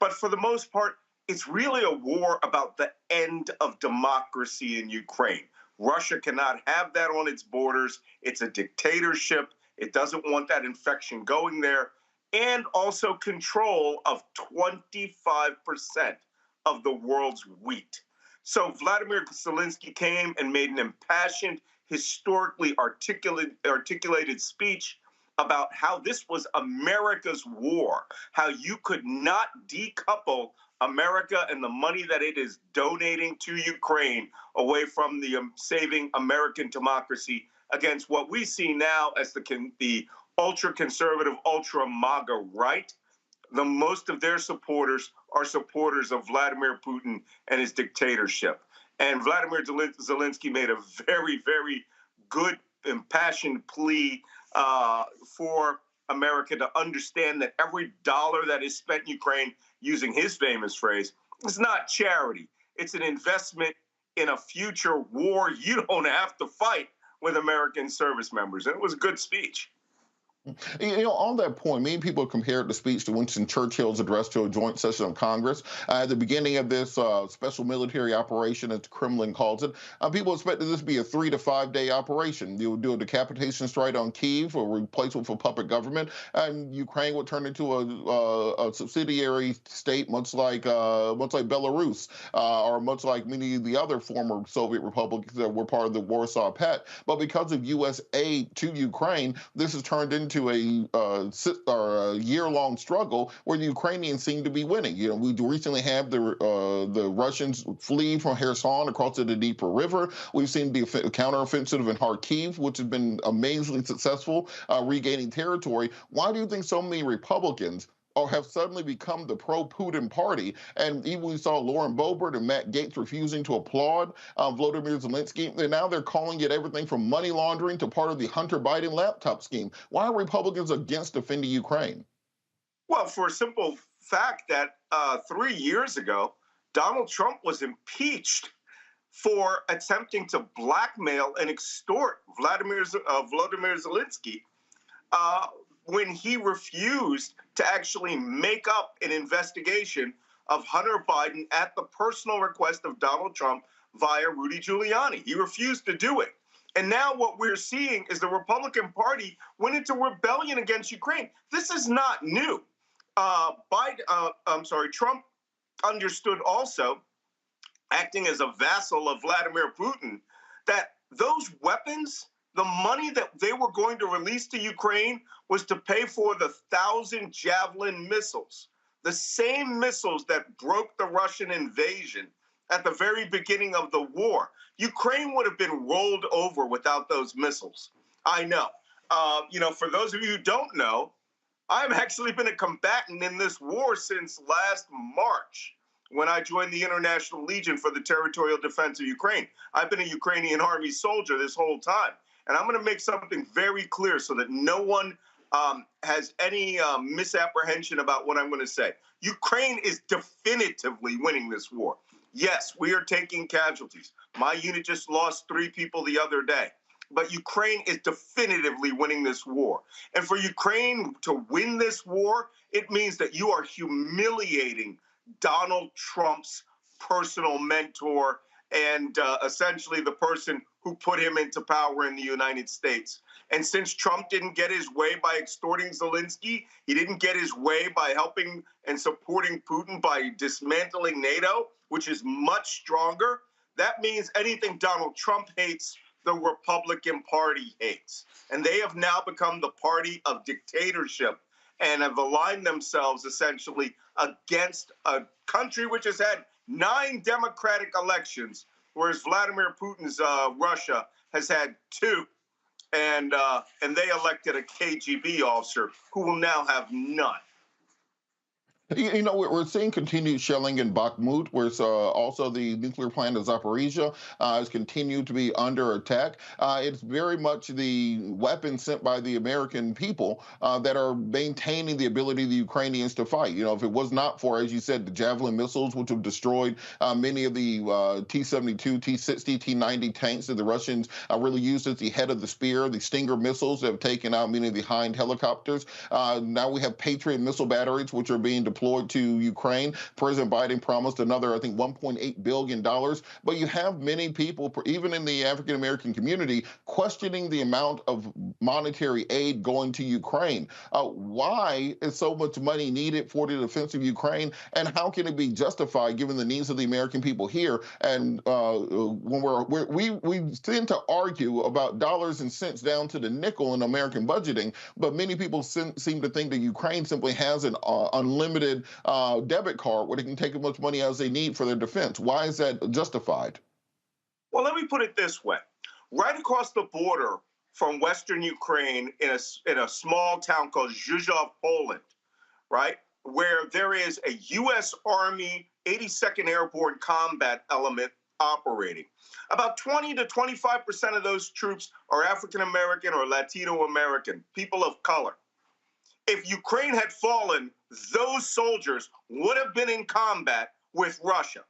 But for the most part, it's really a war about the end of democracy in Ukraine. Russia cannot have that on its borders. It's a dictatorship. It doesn't want that infection going there. And also control of 25% of the world's wheat. So Vladimir Zelensky came and made an impassioned, historically articulated speech about how this was America's war, how you could not decouple America and the money that it is donating to Ukraine away from the saving American democracy against what we see now as the ultra-conservative, ultra-MAGA right. The most of their supporters are supporters of Vladimir Putin and his dictatorship. And Vladimir Zelensky made a very, very good, impassioned plea for America to understand that every dollar that is spent in Ukraine, using his famous phrase, is not charity. It's an investment in a future war you don't have to fight with American service members. And it was a good speech. You know, on that point, many people compared the speech to Winston Churchill's address to a joint session of Congress. At the beginning of this special military operation, as the Kremlin calls it, people expected this to be a 3 to 5 day operation. They would do a decapitation strike on Kyiv or replace it with a puppet government, and Ukraine would turn into a subsidiary state, much like Belarus, or much like many of the other former Soviet republics that were part of the Warsaw Pact. But because of U.S. aid to Ukraine, this has turned into a year-long struggle where the Ukrainians seem to be winning. You know, we recently had the Russians flee from Kherson across the Dnieper River. We've seen the counteroffensive in Kharkiv, which has been amazingly successful, regaining territory. Why do you think so many Republicans have suddenly become the pro-Putin party? And even we saw Lauren Boebert and Matt Gaetz refusing to applaud Volodymyr Zelensky, and now they're calling it everything from money laundering to part of the Hunter Biden laptop scheme. Why are Republicans against defending Ukraine? Well, for a simple fact that 3 years ago, Donald Trump was impeached for attempting to blackmail and extort Volodymyr Zelensky when he refused to actually make up an investigation of Hunter Biden at the personal request of Donald Trump via Rudy Giuliani. He refused to do it. And now what we're seeing is the Republican Party went into rebellion against Ukraine. This is not new. Trump understood also, acting as a vassal of Vladimir Putin, that those weapons, the money that they were going to release to Ukraine was to pay for the 1,000 Javelin missiles, the same missiles that broke the Russian invasion at the very beginning of the war. Ukraine would have been rolled over without those missiles. I know. For those of you who don't know, I've actually been a combatant in this war since last March when I joined the International Legion for the Territorial Defense of Ukraine. I've been a Ukrainian Army soldier this whole time. And I'm going to make something very clear so that no one has any misapprehension about what I'm going to say. Ukraine is definitively winning this war. Yes, we are taking casualties. My unit just lost 3 people the other day. But Ukraine is definitively winning this war. And for Ukraine to win this war, it means that you are humiliating Donald Trump's personal mentor and essentially the person who put him into power in the United States. And since Trump didn't get his way by extorting Zelensky, he didn't get his way by helping and supporting Putin by dismantling NATO, which is much stronger. That means anything Donald Trump hates, the Republican Party hates. And they have now become the party of dictatorship and have aligned themselves essentially against a country which has had 9 democratic elections, whereas Vladimir Putin's Russia has had 2. And they elected a KGB officer who will now have none. We're seeing continued shelling in Bakhmut, where also the nuclear plant of Zaporizhia has continued to be under attack. It's very much the weapons sent by the American people that are maintaining the ability of the Ukrainians to fight. If it was not for, as you said, the Javelin missiles, which have destroyed many of the T-72, T-60, T-90 tanks that the Russians really used as the head of the spear, the Stinger missiles that have taken out many of the Hind helicopters. Now we have Patriot missile batteries, which are being deployed to Ukraine. President Biden promised another, I think, $1.8 billion. But you have many people, even in the African-American community, questioning the amount of monetary aid going to Ukraine. Why is so much money needed for the defense of Ukraine? And how can it be justified given the needs of the American people here? And when we tend to argue about dollars and cents down to the nickel in American budgeting, but many people seem to think that Ukraine simply has an unlimited debit card where they can take as much money as they need for their defense. Why is that justified? Well, let me put it this way. Right across the border from Western Ukraine in a small town called Zhuzhov, Poland, right, where there is a U.S. Army 82nd Airborne Combat Element operating. About 20 to 25% of those troops are African American or Latino American, people of color. If Ukraine had fallen, those soldiers would have been in combat with Russia.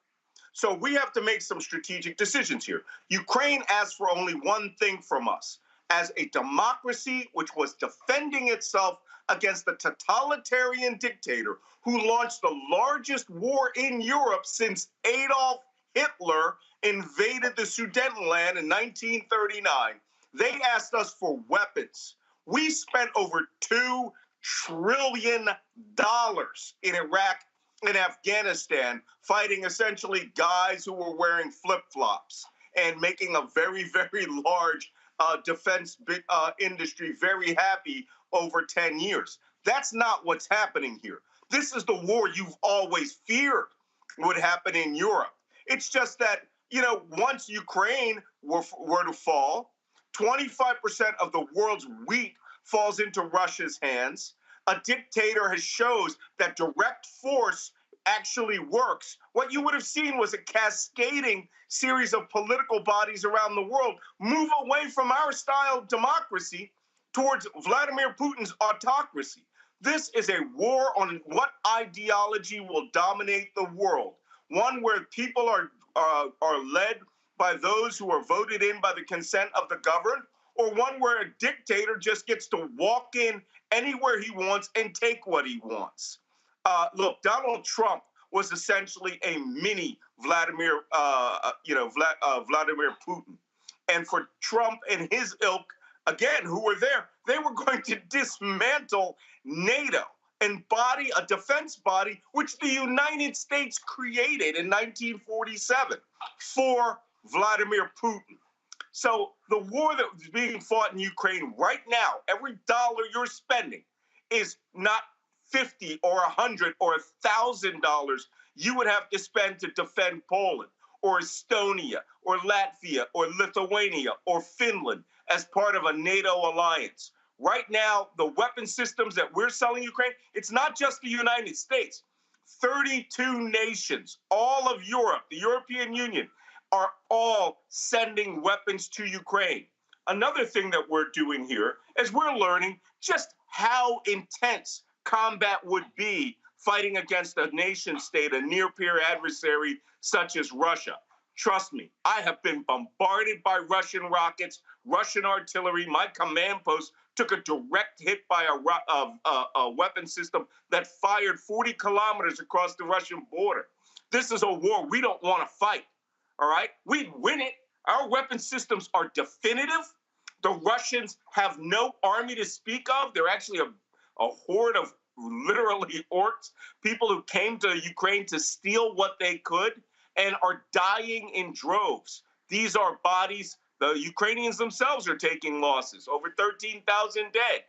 So we have to make some strategic decisions here. Ukraine asked for only one thing from us. As a democracy which was defending itself against the totalitarian dictator who launched the largest war in Europe since Adolf Hitler invaded the Sudetenland in 1939, they asked us for weapons. We spent over $2 trillion in Iraq and Afghanistan, fighting essentially guys who were wearing flip-flops and making a very, very large defense industry very happy over 10 years. That's not what's happening here. This is the war you've always feared would happen in Europe. It's just that, once Ukraine were to fall, 25% of the world's wheat falls into Russia's hands. A dictator has shows that direct force actually works. What you would have seen was a cascading series of political bodies around the world move away from our style of democracy towards Vladimir Putin's autocracy. This is a war on what ideology will dominate the world. One where people are led by those who are voted in by the consent of the governed, or one where a dictator just gets to walk in anywhere he wants and take what he wants. Look, Donald Trump was essentially a mini Vladimir Putin. And for Trump and his ilk, again, who were there, they were going to dismantle NATO and a defense body which the United States created in 1947 for Vladimir Putin. So the war that is being fought in Ukraine right now, every dollar you're spending is not $50 or $100 or $1,000 you would have to spend to defend Poland, or Estonia or Latvia or Lithuania or Finland as part of a NATO alliance. Right now, the weapon systems that we're selling Ukraine, it's not just the United States. 32 nations, all of Europe, the European Union, are all sending weapons to Ukraine. Another thing that we're doing here is we're learning just how intense combat would be fighting against a nation state, a near-peer adversary such as Russia. Trust me, I have been bombarded by Russian rockets, Russian artillery. My command post took a direct hit by a weapon system that fired 40 kilometers across the Russian border. This is a war we don't want to fight, all right? We'd win it. Our weapon systems are definitive. The Russians have no army to speak of. They're actually a horde of literally orcs, people who came to Ukraine to steal what they could and are dying in droves. These are bodies. The Ukrainians themselves are taking losses, over 13,000 dead.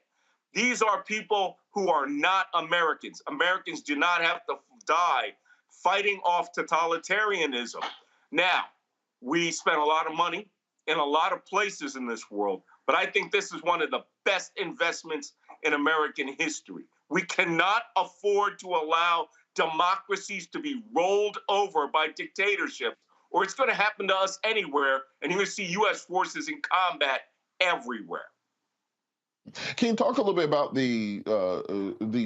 These are people who are not Americans. Americans do not have to die fighting off totalitarianism. Now, we spent a lot of money in a lot of places in this world, but I think this is one of the best investments in American history. We cannot afford to allow democracies to be rolled over by dictatorships, or it's going to happen to us anywhere, and you're going to see U.S. forces in combat everywhere. Can you talk a little bit about the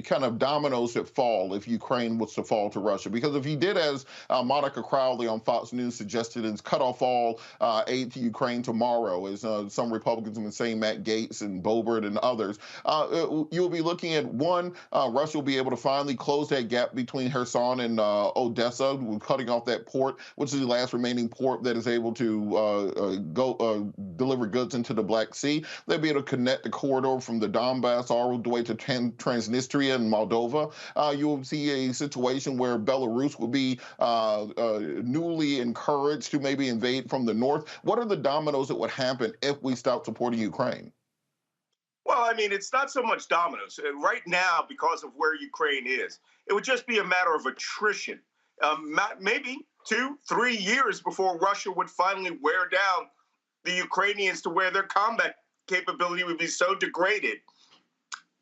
kind of dominoes that fall if Ukraine was to fall to Russia? Because if you did, as Monica Crowley on Fox News suggested, is cut off all aid to Ukraine tomorrow, as some Republicans have been saying, Matt Gaetz and Boebert and others, you'll be looking at, one, Russia will be able to finally close that gap between Kherson and Odessa, cutting off that port, which is the last remaining port that is able to deliver goods into the Black Sea. They'll be able to connect the corridor from the Donbass all the way to Transnistria and Moldova. You'll see a situation where Belarus will be newly encouraged to maybe invade from the north. What are the dominoes that would happen if we stop supporting Ukraine? Well, I mean, it's not so much dominoes. Right now, because of where Ukraine is, it would just be a matter of attrition. Maybe 2-3 years before Russia would finally wear down the Ukrainians to where their combat capability would be so degraded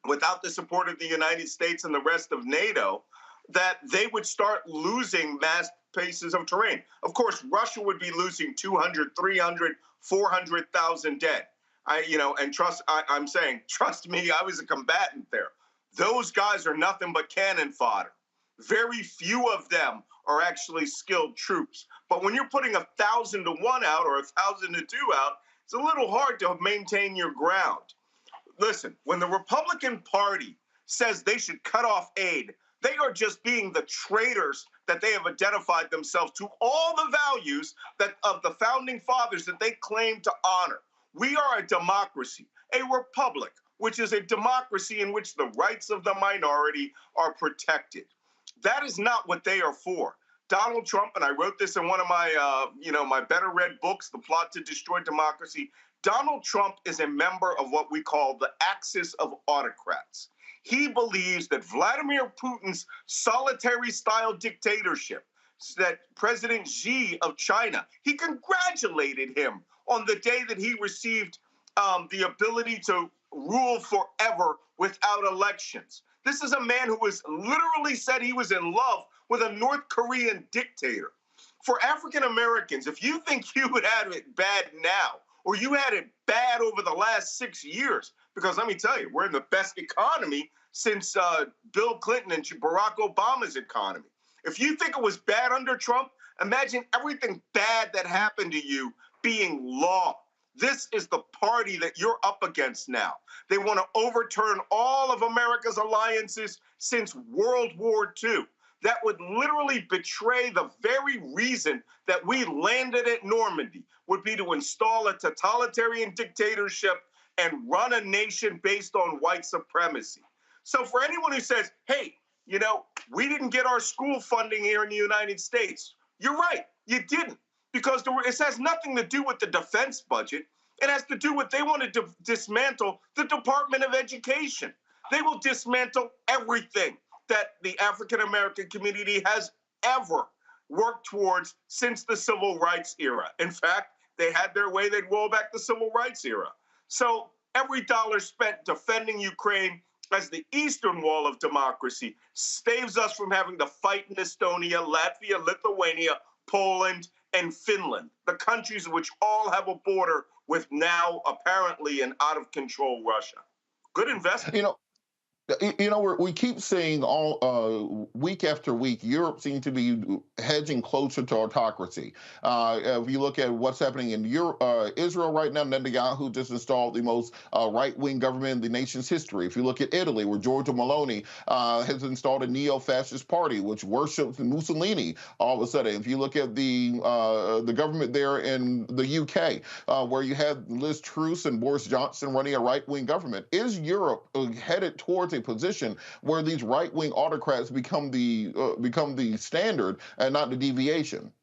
without the support of the United States and the rest of NATO that they would start losing mass pieces of terrain. Of course, Russia would be losing 200, 300, 400,000 dead. I'm saying, trust me, I was a combatant there. Those guys are nothing but cannon fodder. Very few of them are actually skilled troops. But when you're putting 1,000 to 1 out or 1,000 to 2 out, it's a little hard to maintain your ground. Listen, when the Republican Party says they should cut off aid, they are just being the traitors that they have identified themselves to all the values that of the founding fathers that they claim to honor. We are a democracy, a republic, which is a democracy in which the rights of the minority are protected. That is not what they are for. Donald Trump, and I wrote this in one of my, my better read books, The Plot to Destroy Democracy. Donald Trump is a member of what we call the axis of autocrats. He believes that Vladimir Putin's solitary-style dictatorship, that President Xi of China, he congratulated him on the day that he received the ability to rule forever without elections. This is a man who has literally said he was in love with a North Korean dictator. For African Americans, if you think you would have it bad now, or you had it bad over the last 6 years, because let me tell you, we're in the best economy since Bill Clinton and Barack Obama's economy. If you think it was bad under Trump, imagine everything bad that happened to you being law. This is the party that you're up against now. They want to overturn all of America's alliances since World War II. That would literally betray the very reason that we landed at Normandy, would be to install a totalitarian dictatorship and run a nation based on white supremacy. So for anyone who says, hey, we didn't get our school funding here in the United States, you're right, you didn't. Because it has nothing to do with the defense budget. It has to do with they want to dismantle the Department of Education. They will dismantle everything that the African-American community has ever worked towards since the civil rights era. In fact, they had their way, they'd roll back the civil rights era. So every dollar spent defending Ukraine as the eastern wall of democracy saves us from having to fight in Estonia, Latvia, Lithuania, Poland, and Finland, the countries which all have a border with now apparently an out-of-control Russia. Good investment. We keep seeing all week after week, Europe seems to be hedging closer to autocracy. If you look at what's happening in Israel right now, Netanyahu just installed the most right-wing government in the nation's history. If you look at Italy, where Giorgia Meloni has installed a neo-fascist party which worships Mussolini all of a sudden. If you look at the government there in the UK, where you have Liz Truss and Boris Johnson running a right-wing government, is Europe headed towards a position where these right-wing autocrats become the standard and not the deviation?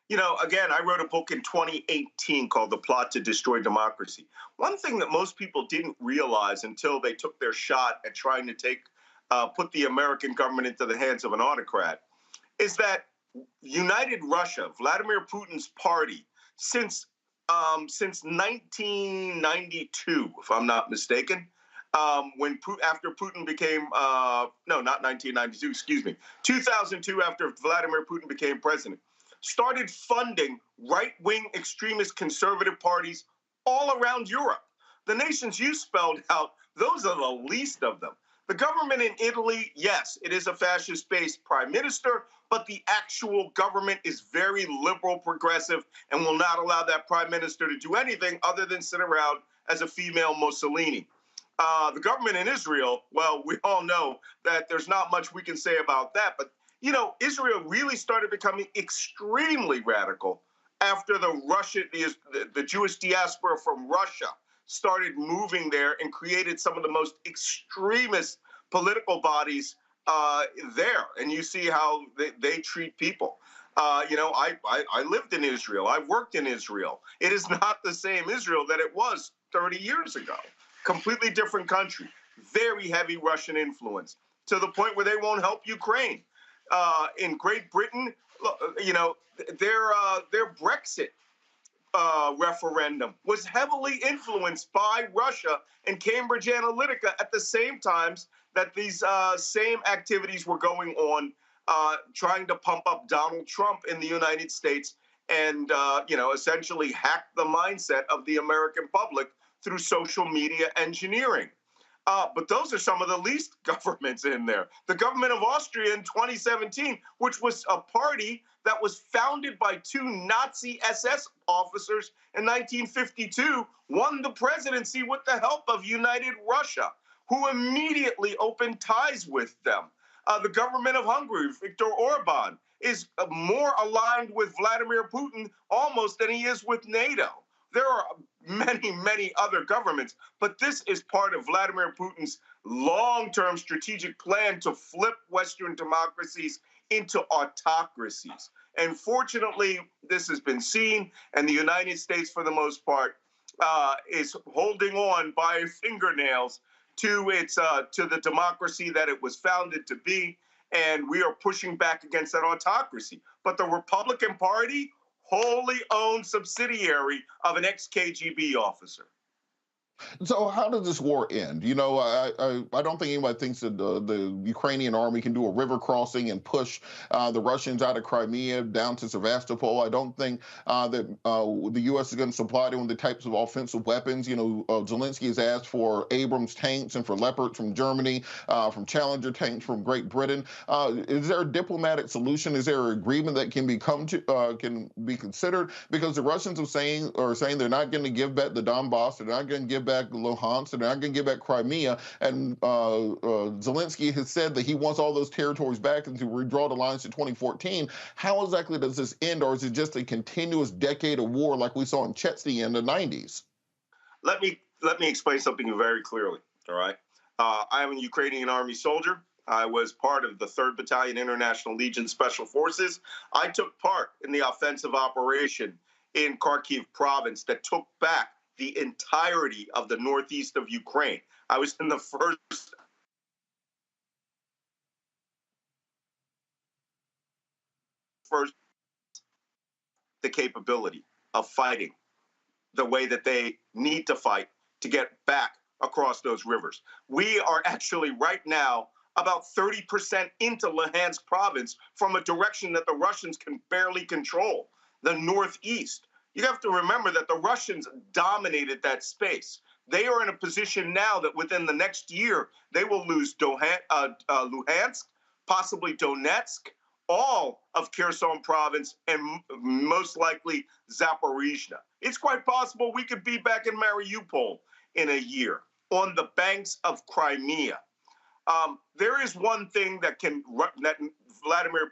Again, I wrote a book in 2018 called The Plot to Destroy Democracy. One thing that most people didn't realize until they took their shot at trying to put the American government into the hands of an autocrat is that United Russia, Vladimir Putin's party, since 1992, if I'm not mistaken, after Putin became, not 1992, excuse me, 2002, after Vladimir Putin became president, started funding right-wing extremist conservative parties all around Europe. The nations you spelled out, those are the least of them. The government in Italy, yes, it is a fascist-based prime minister, but the actual government is very liberal, progressive, and will not allow that prime minister to do anything other than sit around as a female Mussolini. The government in Israel, well, we all know that there's not much we can say about that. But, Israel really started becoming extremely radical after the Jewish diaspora from Russia started moving there and created some of the most extremist political bodies there. And you see how they treat people. I lived in Israel. I worked in Israel. It is not the same Israel that it was 30 years ago. Completely different country, very heavy Russian influence, to the point where they won't help Ukraine. In Great Britain, their Brexit referendum was heavily influenced by Russia and Cambridge Analytica at the same times that these same activities were going on, trying to pump up Donald Trump in the United States and, essentially hack the mindset of the American public through social media engineering. But those are some of the least governments in there. The government of Austria in 2017, which was a party that was founded by two Nazi SS officers in 1952, won the presidency with the help of United Russia, who immediately opened ties with them. The government of Hungary, Viktor Orban, is more aligned with Vladimir Putin almost than he is with NATO. There are many, many other governments, but this is part of Vladimir Putin's long-term strategic plan to flip Western democracies into autocracies. And fortunately, this has been seen, and the United States, for the most part, is holding on by fingernails to the democracy that it was founded to be, and we are pushing back against that autocracy. But the Republican Party, wholly owned subsidiary of an ex-KGB officer. So how does this war end? I don't think anybody thinks that the Ukrainian army can do a river crossing and push the Russians out of Crimea down to Sevastopol. I don't think that the U.S. is going to supply them with the types of offensive weapons. Zelensky has asked for Abrams tanks and for Leopards from Germany, from Challenger tanks from Great Britain. Is there a diplomatic solution? Is there an agreement that can be considered? Because the Russians are saying they're not going to give back the Donbass, they're not going to give back Luhansk, they're not going to give back Crimea, and Zelensky has said that he wants all those territories back and to redraw the lines to 2014. How exactly does this end, or is it just a continuous decade of war like we saw in Chechnya in the 90s? Let me explain something very clearly, all right? I am a Ukrainian Army soldier. I was part of the 3rd Battalion International Legion Special Forces. I took part in the offensive operation in Kharkiv province that took back the entirety of the northeast of Ukraine. I was in the first first the capability of fighting the way that they need to fight to get back across those rivers. We are actually right now about 30% into Luhansk province from a direction that the Russians can barely control, the northeast. You have to remember that the Russians dominated that space. They are in a position now that within the next year, they will lose Luhansk, possibly Donetsk, all of Kherson province, and most likely Zaporizhzhia. It's quite possible we could be back in Mariupol in a year on the banks of Crimea. There is one thing that Volodymyr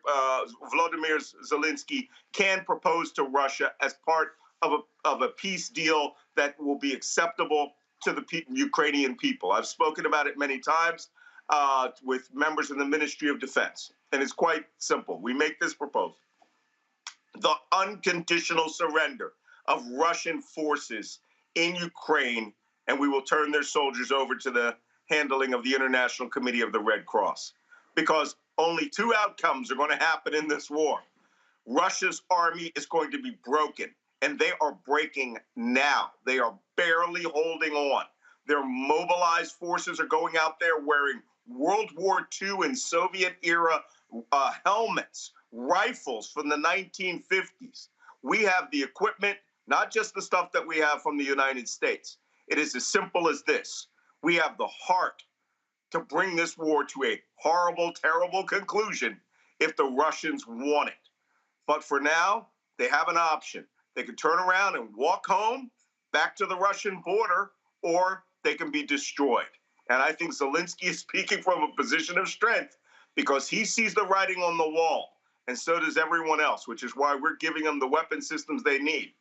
Zelensky can propose to Russia as part of a peace deal that will be acceptable to the Ukrainian people. I've spoken about it many times with members in the Ministry of Defense, and it's quite simple. We make this proposal: the unconditional surrender of Russian forces in Ukraine, and we will turn their soldiers over to the handling of the International Committee of the Red Cross. Because only two outcomes are going to happen in this war. Russia's army is going to be broken, and they are breaking now. They are barely holding on. Their mobilized forces are going out there wearing World War II and Soviet-era helmets, rifles from the 1950s. We have the equipment, not just the stuff that we have from the United States. It is as simple as this. We have the heart to bring this war to a horrible, terrible conclusion if the Russians want it. But for now, they have an option. They can turn around and walk home, back to the Russian border, or they can be destroyed. And I think Zelensky is speaking from a position of strength because he sees the writing on the wall, and so does everyone else, which is why we're giving them the weapon systems they need.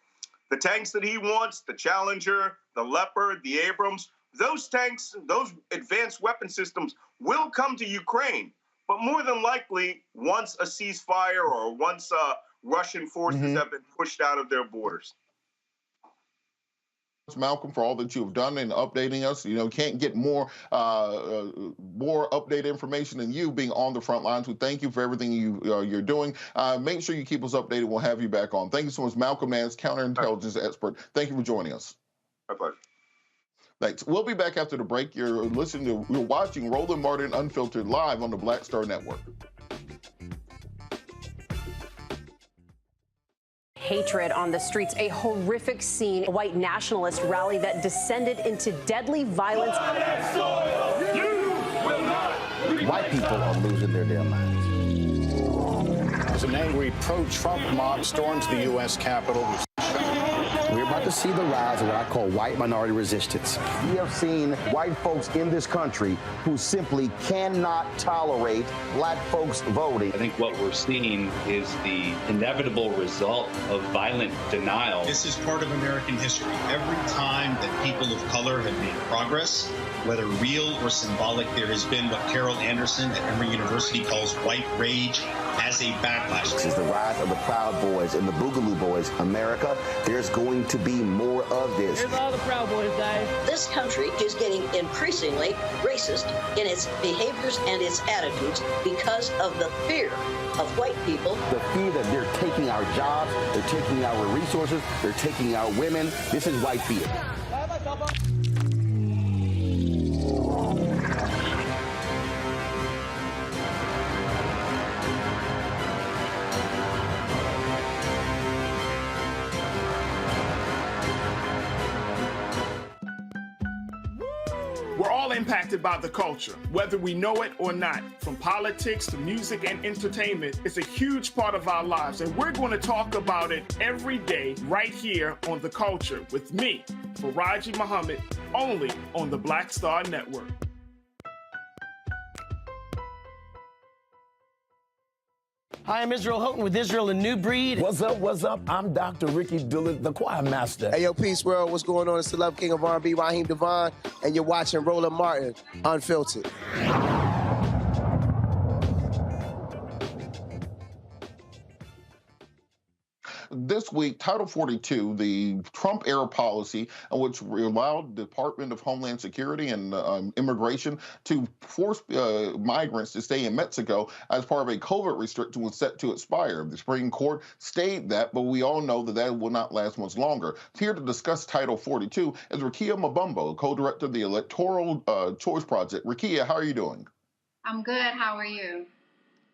The tanks that he wants, the Challenger, the Leopard, the Abrams, those tanks, those advanced weapon systems will come to Ukraine, but more than likely once a ceasefire or once Russian forces have been pushed out of their borders. Malcolm, for all that you have done in updating us. You know, can't get more updated information than you being on the front lines. We thank you for everything you're doing. Make sure you keep us updated. We'll have you back on. Thank you so much, Malcolm Nance, counterintelligence expert. Thank you for joining us. My pleasure. Thanks. We'll be back after the break. You're watching Roland Martin Unfiltered live on the Black Star Network. Hatred on the streets, a horrific scene, a white nationalist rally that descended into deadly violence. White people are losing their damn minds. As an angry pro-Trump mob storms the U.S. Capitol. We're about to see the rise of what I call white minority resistance. We have seen white folks in this country who simply cannot tolerate black folks voting. I think what we're seeing is the inevitable result of violent denial. This is part of American history. Every time that people of color have made progress, whether real or symbolic, there has been what Carol Anderson at Emory University calls white rage as a backlash. This is the rise of the Proud Boys and the Boogaloo Boys. America, there's going to be more of this. Here's all the Proud Boys, guys. This country is getting increasingly racist in its behaviors and its attitudes because of the fear of white people. The fear that they're taking our jobs, they're taking our resources, they're taking our women. This is white fear. We're all impacted by the culture, whether we know it or not. From politics to music and entertainment, it's a huge part of our lives, and we're going to talk about it every day right here on The Culture with me, Faraji Muhammad, only on the Black Star Network. Hi, I'm Israel Houghton with Israel, a New Breed. What's up, what's up? I'm Dr. Ricky Dillard, the choir master. Hey, yo, peace, world. What's going on? It's the Love King of R&B, Raheem Devon, and you're watching Roland Martin Unfiltered. This this week, Title 42, the Trump-era policy, which allowed the Department of Homeland Security and Immigration to force migrants to stay in Mexico as part of a COVID restriction, was set to expire. The Supreme Court stayed that, but we all know that that will not last much longer. Here to discuss Title 42 is Rekia Mabumbo, co-director of the Electoral Choice Project. Rekia, how are you doing? I'm good. How are you?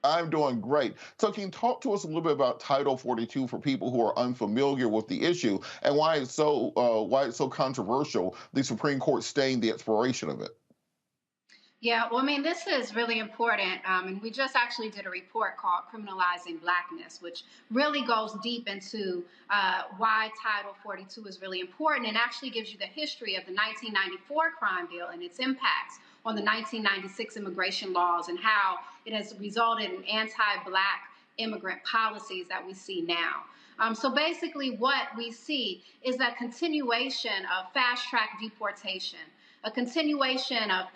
I'm doing great. So can you talk to us a little bit about Title 42 for people who are unfamiliar with the issue and why it's so controversial, the Supreme Court staying the expiration of it? Yeah, well, I mean, this is really important. And we just actually did a report called Criminalizing Blackness, which really goes deep into why Title 42 is really important and actually gives you the history of the 1994 crime bill and its impacts on the 1996 immigration laws and how it has resulted in anti-Black immigrant policies that we see now. So basically what we see is a continuation of fast-track deportation, a continuation of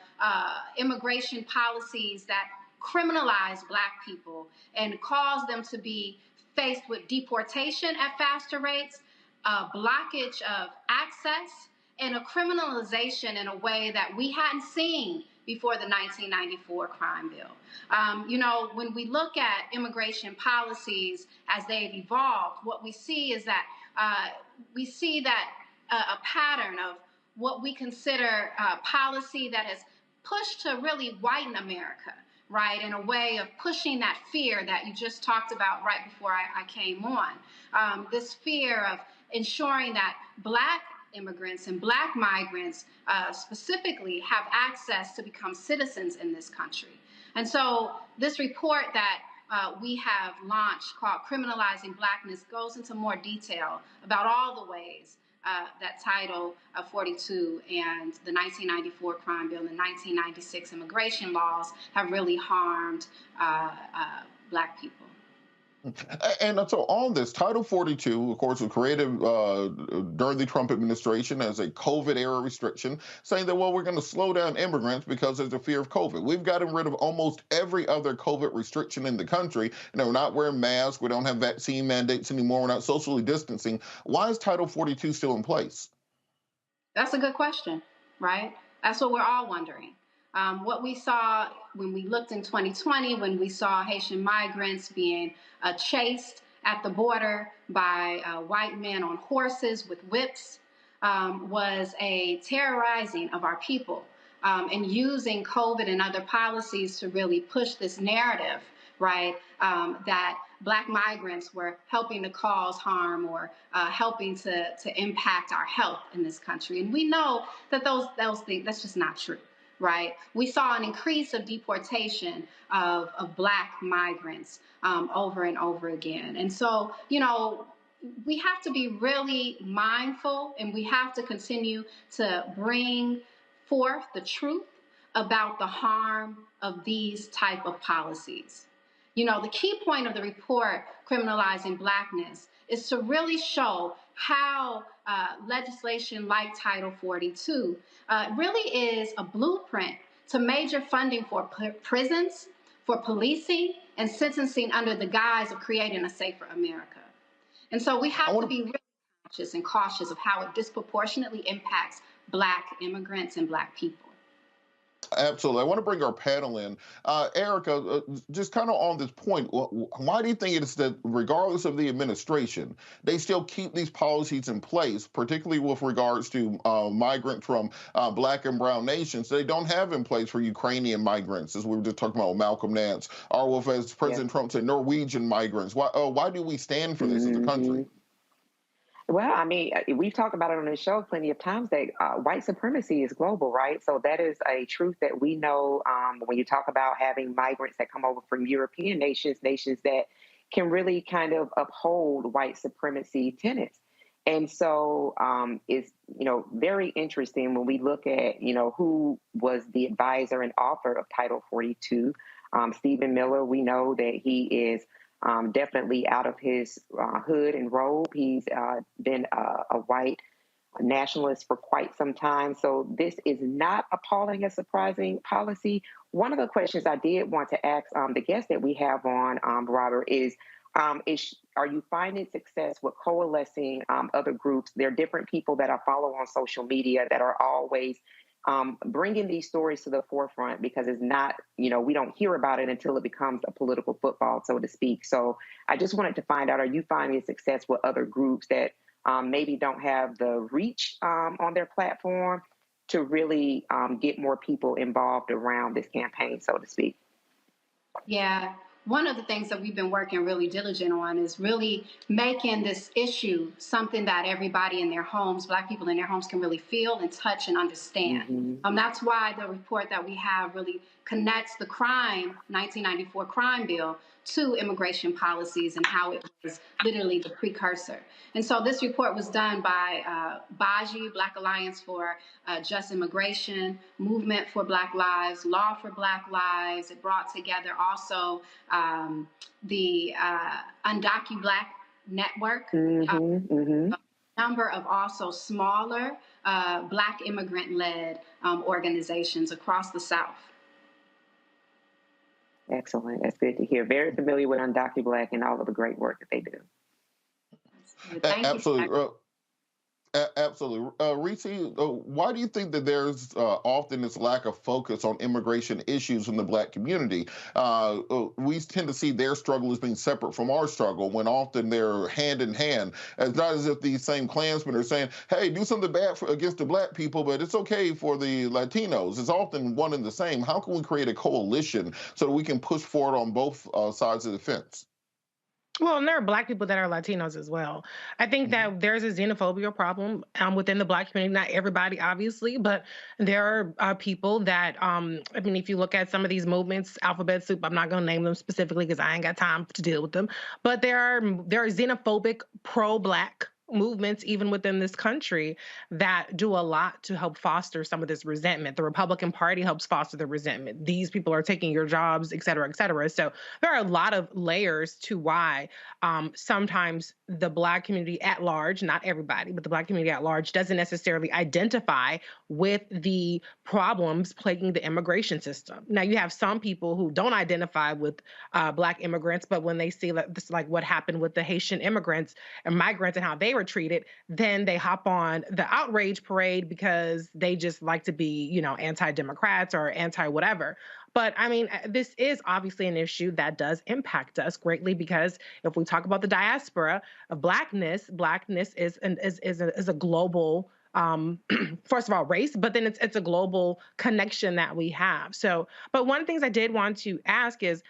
immigration policies that criminalize Black people and cause them to be faced with deportation at faster rates, blockage of access, and a criminalization in a way that we hadn't seen before the 1994 crime bill. You know, when we look at immigration policies as they've evolved, what we see is that a pattern of what we consider policy that has pushed to really whiten America, right, in a way of pushing that fear that you just talked about right before I came on. This fear of ensuring that Black immigrants and Black migrants specifically have access to become citizens in this country. And so this report that we have launched called Criminalizing Blackness goes into more detail about all the ways that Title 42 and the 1994 crime bill and the 1996 immigration laws have really harmed Black people. And so on this, Title 42, of course, was created during the Trump administration as a COVID-era restriction, saying that, well, we're going to slow down immigrants because there's a fear of COVID. We've gotten rid of almost every other COVID restriction in the country. You know, we're not wearing masks. We don't have vaccine mandates anymore. We're not socially distancing. Why is Title 42 still in place? That's a good question, right? That's what we're all wondering. What we saw when we looked in 2020, when we saw Haitian migrants being chased at the border by white men on horses with whips, was a terrorizing of our people and using COVID and other policies to really push this narrative, right, that Black migrants were helping to cause harm or helping to impact our health in this country. And we know that those things, that's just not true. Right. We saw an increase of deportation of Black migrants over and over again. And so, you know, we have to be really mindful and we have to continue to bring forth the truth about the harm of these type of policies. You know, the key point of the report, Criminalizing Blackness, is to really show how legislation like Title 42 really is a blueprint to major funding for prisons, for policing, and sentencing under the guise of creating a safer America. And so we have to be really conscious and cautious of how it disproportionately impacts Black immigrants and Black people. Absolutely. I want to bring our panel in. Erica, just kind of on this point, why do you think it is that regardless of the administration, they still keep these policies in place, particularly with regards to migrants from Black and brown nations they don't have in place for Ukrainian migrants, as we were just talking about with Malcolm Nance, or with, as President Trump said, Norwegian migrants? Why do we stand for this as a country? Well, I mean, we've talked about it on the show plenty of times that white supremacy is global, right? So that is a truth that we know when you talk about having migrants that come over from European nations that can really kind of uphold white supremacy tenets. And so it's, you know, very interesting when we look at, you know, who was the advisor and author of Title 42. Stephen Miller, we know that he is definitely out of his hood and robe. He's been a white nationalist for quite some time. So this is not appalling a surprising policy. One of the questions I did want to ask the guest that we have on, Robert, is Are you finding success with coalescing other groups? There are different people that I follow on social media that are always bringing these stories to the forefront, because it's not, we don't hear about it until it becomes a political football, so to speak. So I just wanted to find out, are you finding success with other groups that maybe don't have the reach on their platform to really get more people involved around this campaign, so to speak? Yeah. One of the things that we've been working really diligent on is really making this issue something that everybody in their homes, Black people in their homes, can really feel and touch and understand. That's why the report that we have really connects the 1994 crime bill to immigration policies and how it was literally the precursor. And so this report was done by BAJI, Black Alliance for Just Immigration, Movement for Black Lives, Law for Black Lives. It brought together also the Undocu-Black Network, a number of also smaller Black immigrant-led organizations across the South. Excellent. That's good to hear. Very familiar with Undocu-Black and all of the great work that they do. Absolutely. Absolutely. Reese, why do you think that there's often this lack of focus on immigration issues in the Black community? We tend to see their struggle as being separate from our struggle, when often they're hand in hand. It's not as if these same Klansmen are saying, hey, do something bad against the Black people, but it's okay for the Latinos. It's often one and the same. How can we create a coalition so that we can push forward on both sides of the fence? Well, and there are Black people that are Latinos as well. I think that there's a xenophobia problem within the Black community. Not everybody, obviously, but there are people that, if you look at some of these movements, Alphabet Soup, I'm not going to name them specifically because I ain't got time to deal with them, but there are xenophobic, pro-Black movements even within this country that do a lot to help foster some of this resentment. The Republican Party helps foster the resentment. These people are taking your jobs, et cetera, et cetera. So there are a lot of layers to why sometimes the Black community at large, not everybody, but the Black community at large doesn't necessarily identify with the problems plaguing the immigration system. Now, you have some people who don't identify with Black immigrants, but when they see like what happened with the Haitian immigrants and migrants and how they were treated, then they hop on the outrage parade because they just like to be, anti-Democrats or anti-whatever. But this is obviously an issue that does impact us greatly, because if we talk about the diaspora of Blackness is a global, first of all, race, but then it's a global connection that we have. So, but one of the things I did want to ask is,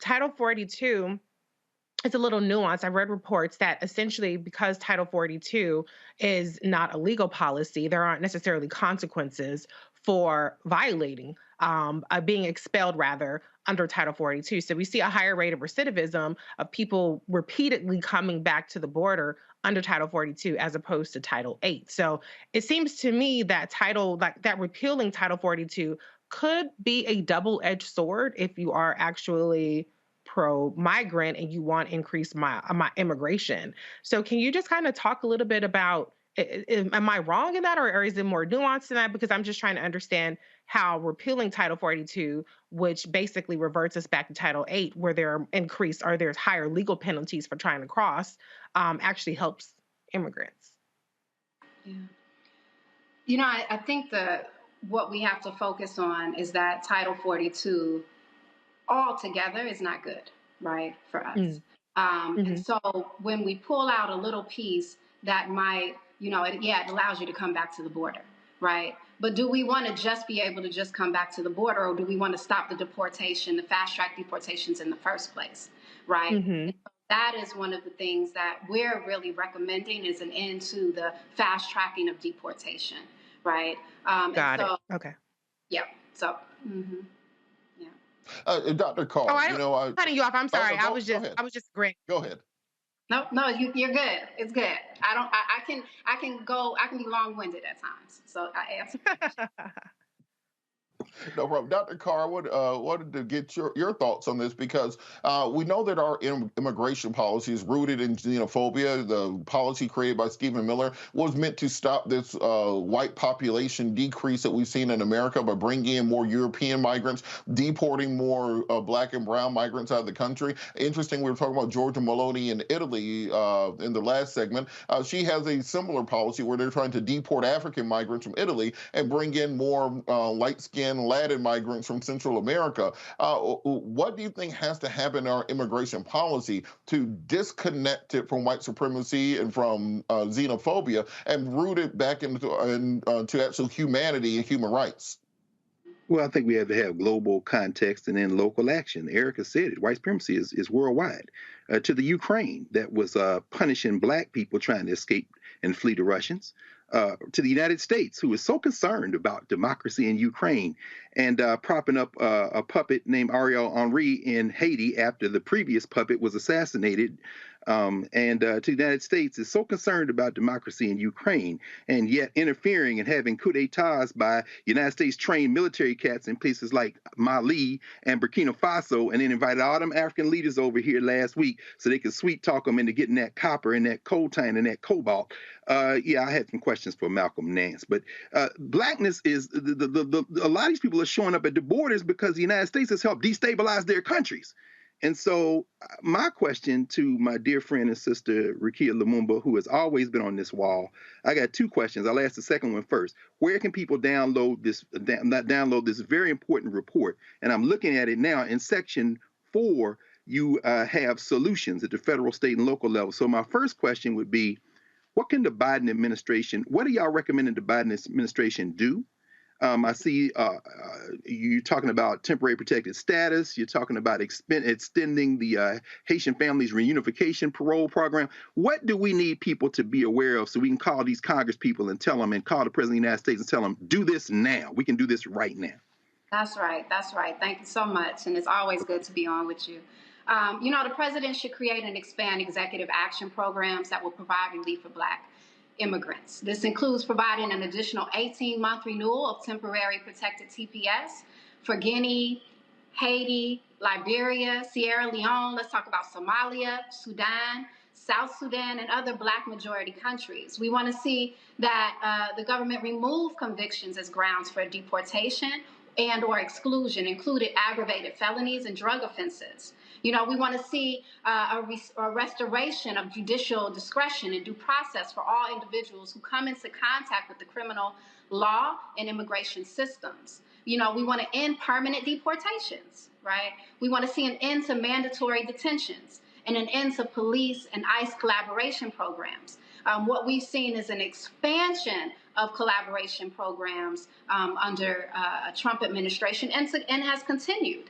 Title 42. It's a little nuanced. I've read reports that essentially, because Title 42 is not a legal policy, there aren't necessarily consequences for violating, being expelled rather, under Title 42. So we see a higher rate of recidivism of people repeatedly coming back to the border under Title 42 as opposed to Title 8. So it seems to me that repealing Title 42 could be a double-edged sword if you are actually pro-migrant and you want increased my immigration. So can you just kind of talk a little bit about, am I wrong in that, or is it more nuanced than that? Because I'm just trying to understand how repealing Title 42, which basically reverts us back to Title 8, where there's higher legal penalties for trying to cross, actually helps immigrants. Yeah. I think what we have to focus on is that Title 42 altogether is not good, right, for us. And so when we pull out a little piece that might, it allows you to come back to the border, right? But do we want to just be able to just come back to the border, or do we want to stop the deportation, the fast-track deportations in the first place, right? That is one of the things that we're really recommending, is an end to the fast-tracking of deportation, right? Got it. Okay. Yeah. So, Dr. Carr, I'm cutting you off. I'm sorry. I was just agreeing. Go ahead. No, you're good. It's good. I can be long-winded at times. So I answer. No problem. Dr. Carr, wanted to get your thoughts on this because we know that our immigration policy is rooted in xenophobia. The policy created by Stephen Miller was meant to stop this white population decrease that we've seen in America by bringing in more European migrants, deporting more black and brown migrants out of the country. Interesting, we were talking about Giorgia Meloni in Italy in the last segment. She has a similar policy where they're trying to deport African migrants from Italy and bring in more light-skinned Latin migrants from Central America. What do you think has to happen in our immigration policy to disconnect it from white supremacy and from xenophobia and root it back into to actual humanity and human rights? Well, I think we have to have global context and then local action. Erica said it. White supremacy is worldwide. To the Ukraine that was punishing black people trying to escape and flee the Russians. To the United States, who is so concerned about democracy in Ukraine and propping up a puppet named Ariel Henry in Haiti after the previous puppet was assassinated. To the United States is so concerned about democracy in Ukraine and yet interfering and having coup d'etats by United States trained military cats in places like Mali and Burkina Faso, and then invited all them African leaders over here last week so they could sweet talk them into getting that copper and that coltan and that cobalt. Yeah, I had some questions for Malcolm Nance, but blackness is a lot of these people are showing up at the borders because the United States has helped destabilize their countries. And so my question to my dear friend and sister, Rukia Lumumba, who has always been on this wall, I got two questions. I'll ask the second one first. Where can people download this very important report? And I'm looking at it now in section 4, you have solutions at the federal, state, and local level. So my first question would be, what can the Biden administration, what are y'all recommending the Biden administration do? I see you're talking about temporary protected status. You're talking about extending the Haitian families reunification parole program. What do we need people to be aware of so we can call these Congress people and tell them, and call the President of the United States and tell them, do this now. We can do this right now. That's right. That's right. Thank you so much. And it's always good to be on with you. The president should create and expand executive action programs that will provide relief for Black immigrants. This includes providing an additional 18-month renewal of temporary protected TPS for Guinea, Haiti, Liberia, Sierra Leone. Let's talk about Somalia, Sudan, South Sudan, and other Black majority countries. We want to see that the government remove convictions as grounds for deportation and or exclusion, including aggravated felonies and drug offenses. We want to see a restoration of judicial discretion and due process for all individuals who come into contact with the criminal law and immigration systems. We want to end permanent deportations, right? We want to see an end to mandatory detentions and an end to police and ICE collaboration programs. What we've seen is an expansion of collaboration programs under a Trump administration and has continued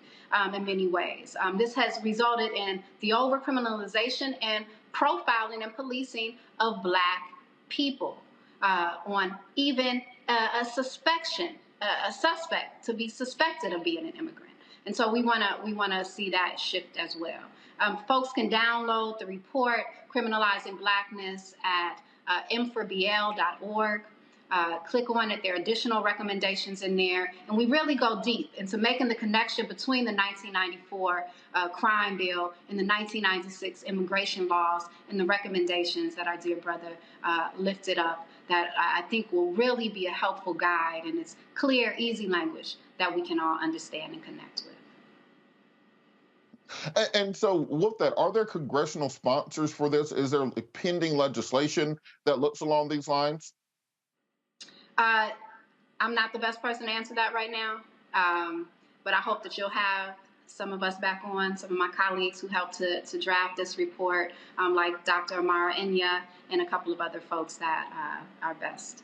in many ways. This has resulted in the overcriminalization and profiling and policing of Black people on even a suspect to be suspected of being an immigrant. And so we want to see that shift as well. Folks can download the report, Criminalizing Blackness, at m4bl.org. Click on it. There are additional recommendations in there. And we really go deep into making the connection between the 1994 crime bill and the 1996 immigration laws and the recommendations that our dear brother lifted up that I think will really be a helpful guide. And it's clear, easy language that we can all understand and connect with. And so with that, are there congressional sponsors for this? Is there pending legislation that looks along these lines? I'm not the best person to answer that right now, but I hope that you'll have some of us back on, some of my colleagues who helped to draft this report, like Dr. Amara Enya and a couple of other folks that are best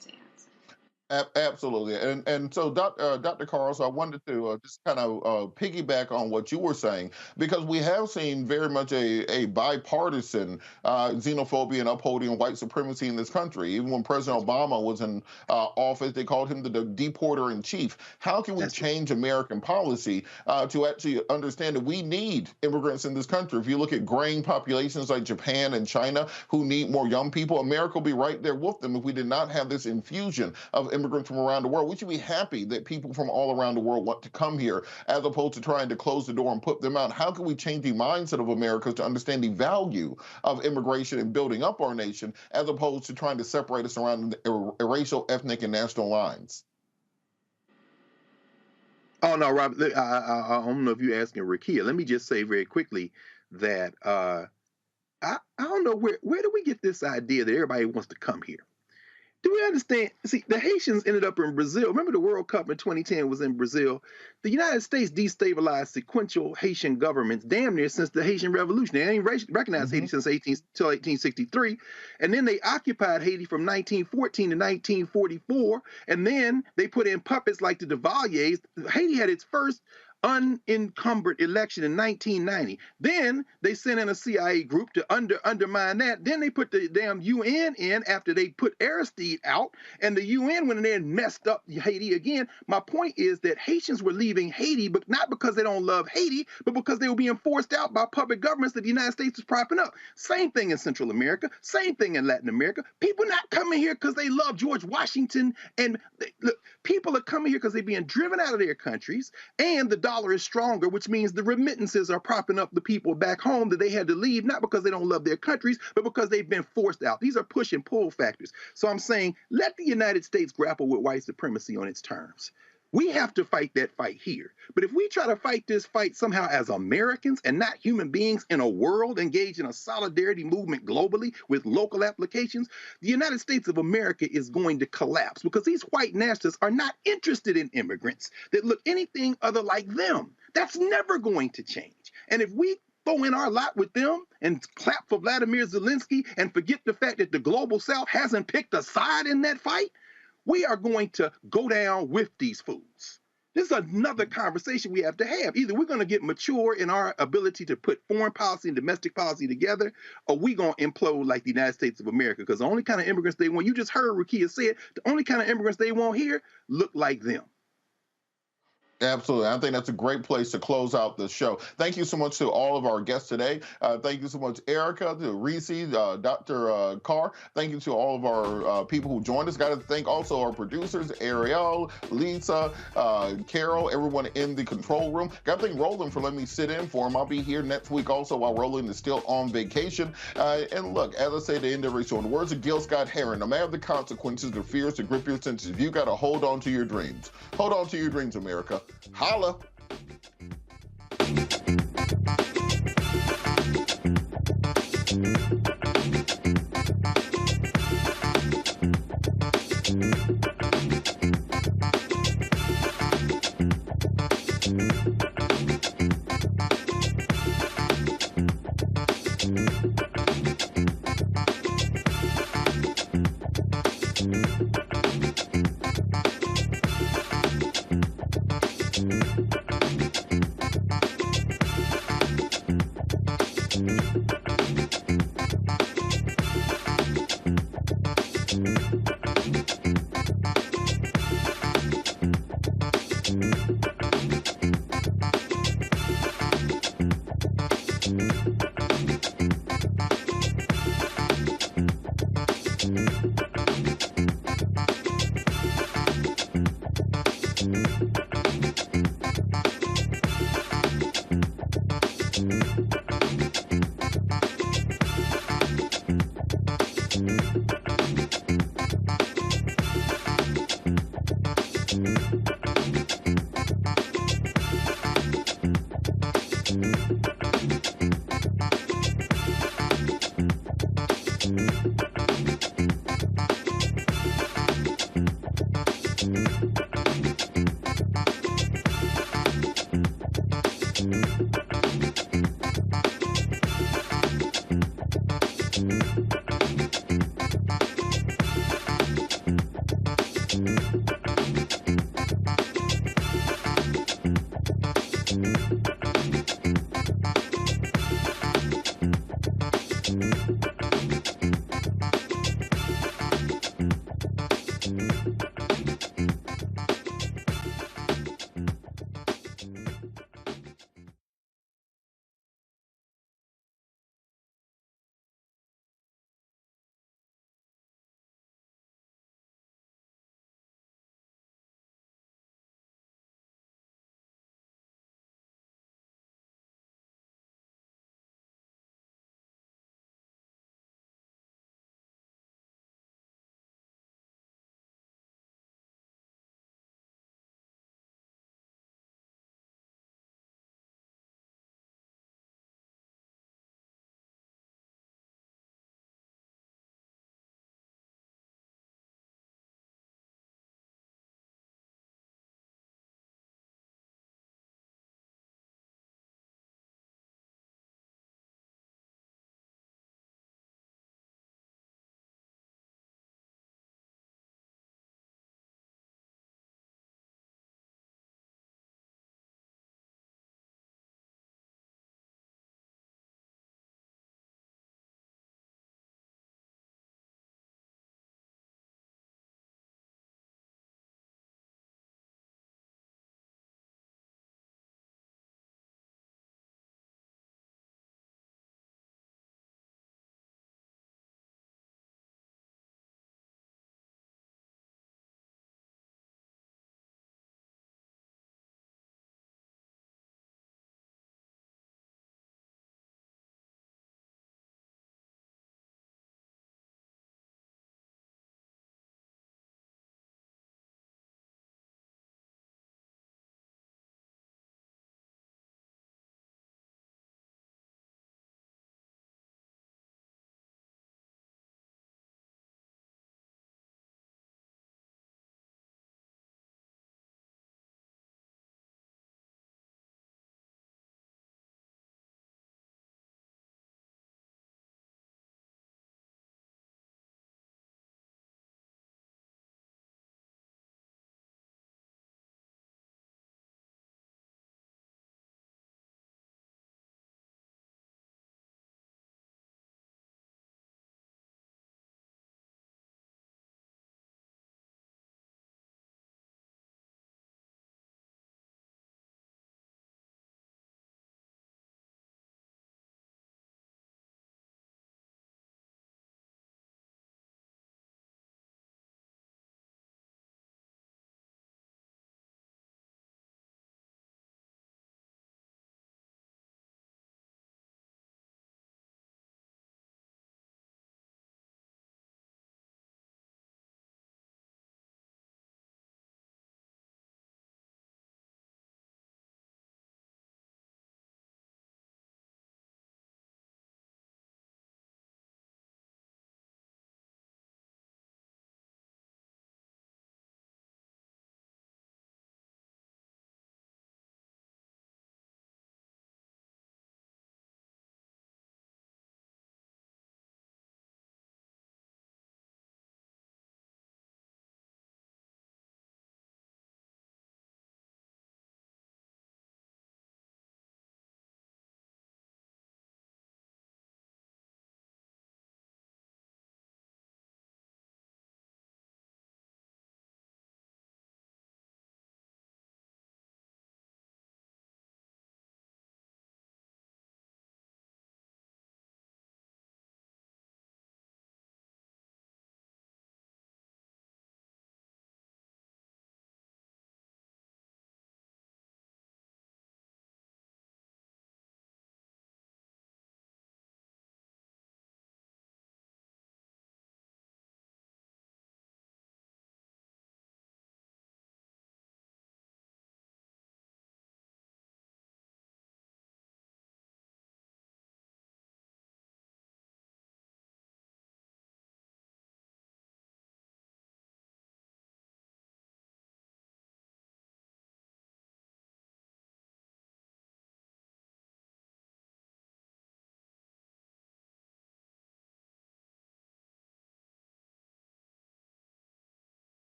to answer. Absolutely. And so, Dr. Carl, so I wanted to just kind of piggyback on what you were saying, because we have seen very much a bipartisan xenophobia and upholding white supremacy in this country. Even when President Obama was in office, they called him the deporter in chief. How can we change American policy to actually understand that we need immigrants in this country? If you look at graying populations like Japan and China who need more young people, America will be right there with them if we did not have this infusion of immigrants from around the world. We should be happy that people from all around the world want to come here, as opposed to trying to close the door and put them out. How can we change the mindset of Americans to understand the value of immigration and building up our nation, as opposed to trying to separate us around racial, ethnic, and national lines? Oh, no, Robert, I don't know if you're asking Rakia. Let me just say very quickly that I don't know where do we get this idea that everybody wants to come here? Do we understand? See, the Haitians ended up in Brazil. Remember the World Cup in 2010 was in Brazil? The United States destabilized sequential Haitian governments damn near since the Haitian Revolution. They ain't recognized Haiti since 1863. And then they occupied Haiti from 1914 to 1944. And then they put in puppets like the Duvaliers. Haiti had its first unencumbered election in 1990. Then they sent in a CIA group to undermine that. Then they put the damn UN in after they put Aristide out, and the UN went in there and messed up Haiti again. My point is that Haitians were leaving Haiti, but not because they don't love Haiti, but because they were being forced out by public governments that the United States was propping up. Same thing in Central America, same thing in Latin America. People not coming here because they love George Washington. And look, people are coming here because they're being driven out of their countries, and the dollar is stronger, which means the remittances are propping up the people back home that they had to leave, not because they don't love their countries, but because they've been forced out. These are push and pull factors. So I'm saying, let the United States grapple with white supremacy on its terms. We have to fight that fight here. But if we try to fight this fight somehow as Americans and not human beings in a world engaged in a solidarity movement globally with local applications, the United States of America is going to collapse because these white nationalists are not interested in immigrants that look anything other like them. That's never going to change. And if we throw in our lot with them and clap for Volodymyr Zelensky and forget the fact that the global South hasn't picked a side in that fight, we are going to go down with these fools. This is another conversation we have to have. Either we're going to get mature in our ability to put foreign policy and domestic policy together, or we're going to implode like the United States of America, because the only kind of immigrants they want, you just heard Rakia say it, the only kind of immigrants they want here look like them. Absolutely. I think that's a great place to close out the show. Thank you so much to all of our guests today. Thank you so much, Erica, to Reese, Dr. Carr. Thank you to all of our people who joined us. Got to thank also our producers, Ariel, Lisa, Carol, everyone in the control room. Got to thank Roland for letting me sit in for him. I'll be here next week also while Roland is still on vacation. And look, as I say at the end of every show, in the words of Gil Scott-Heron, no matter the consequences, the fears to grip your senses, you got to hold on to your dreams. Hold on to your dreams, America. Holla.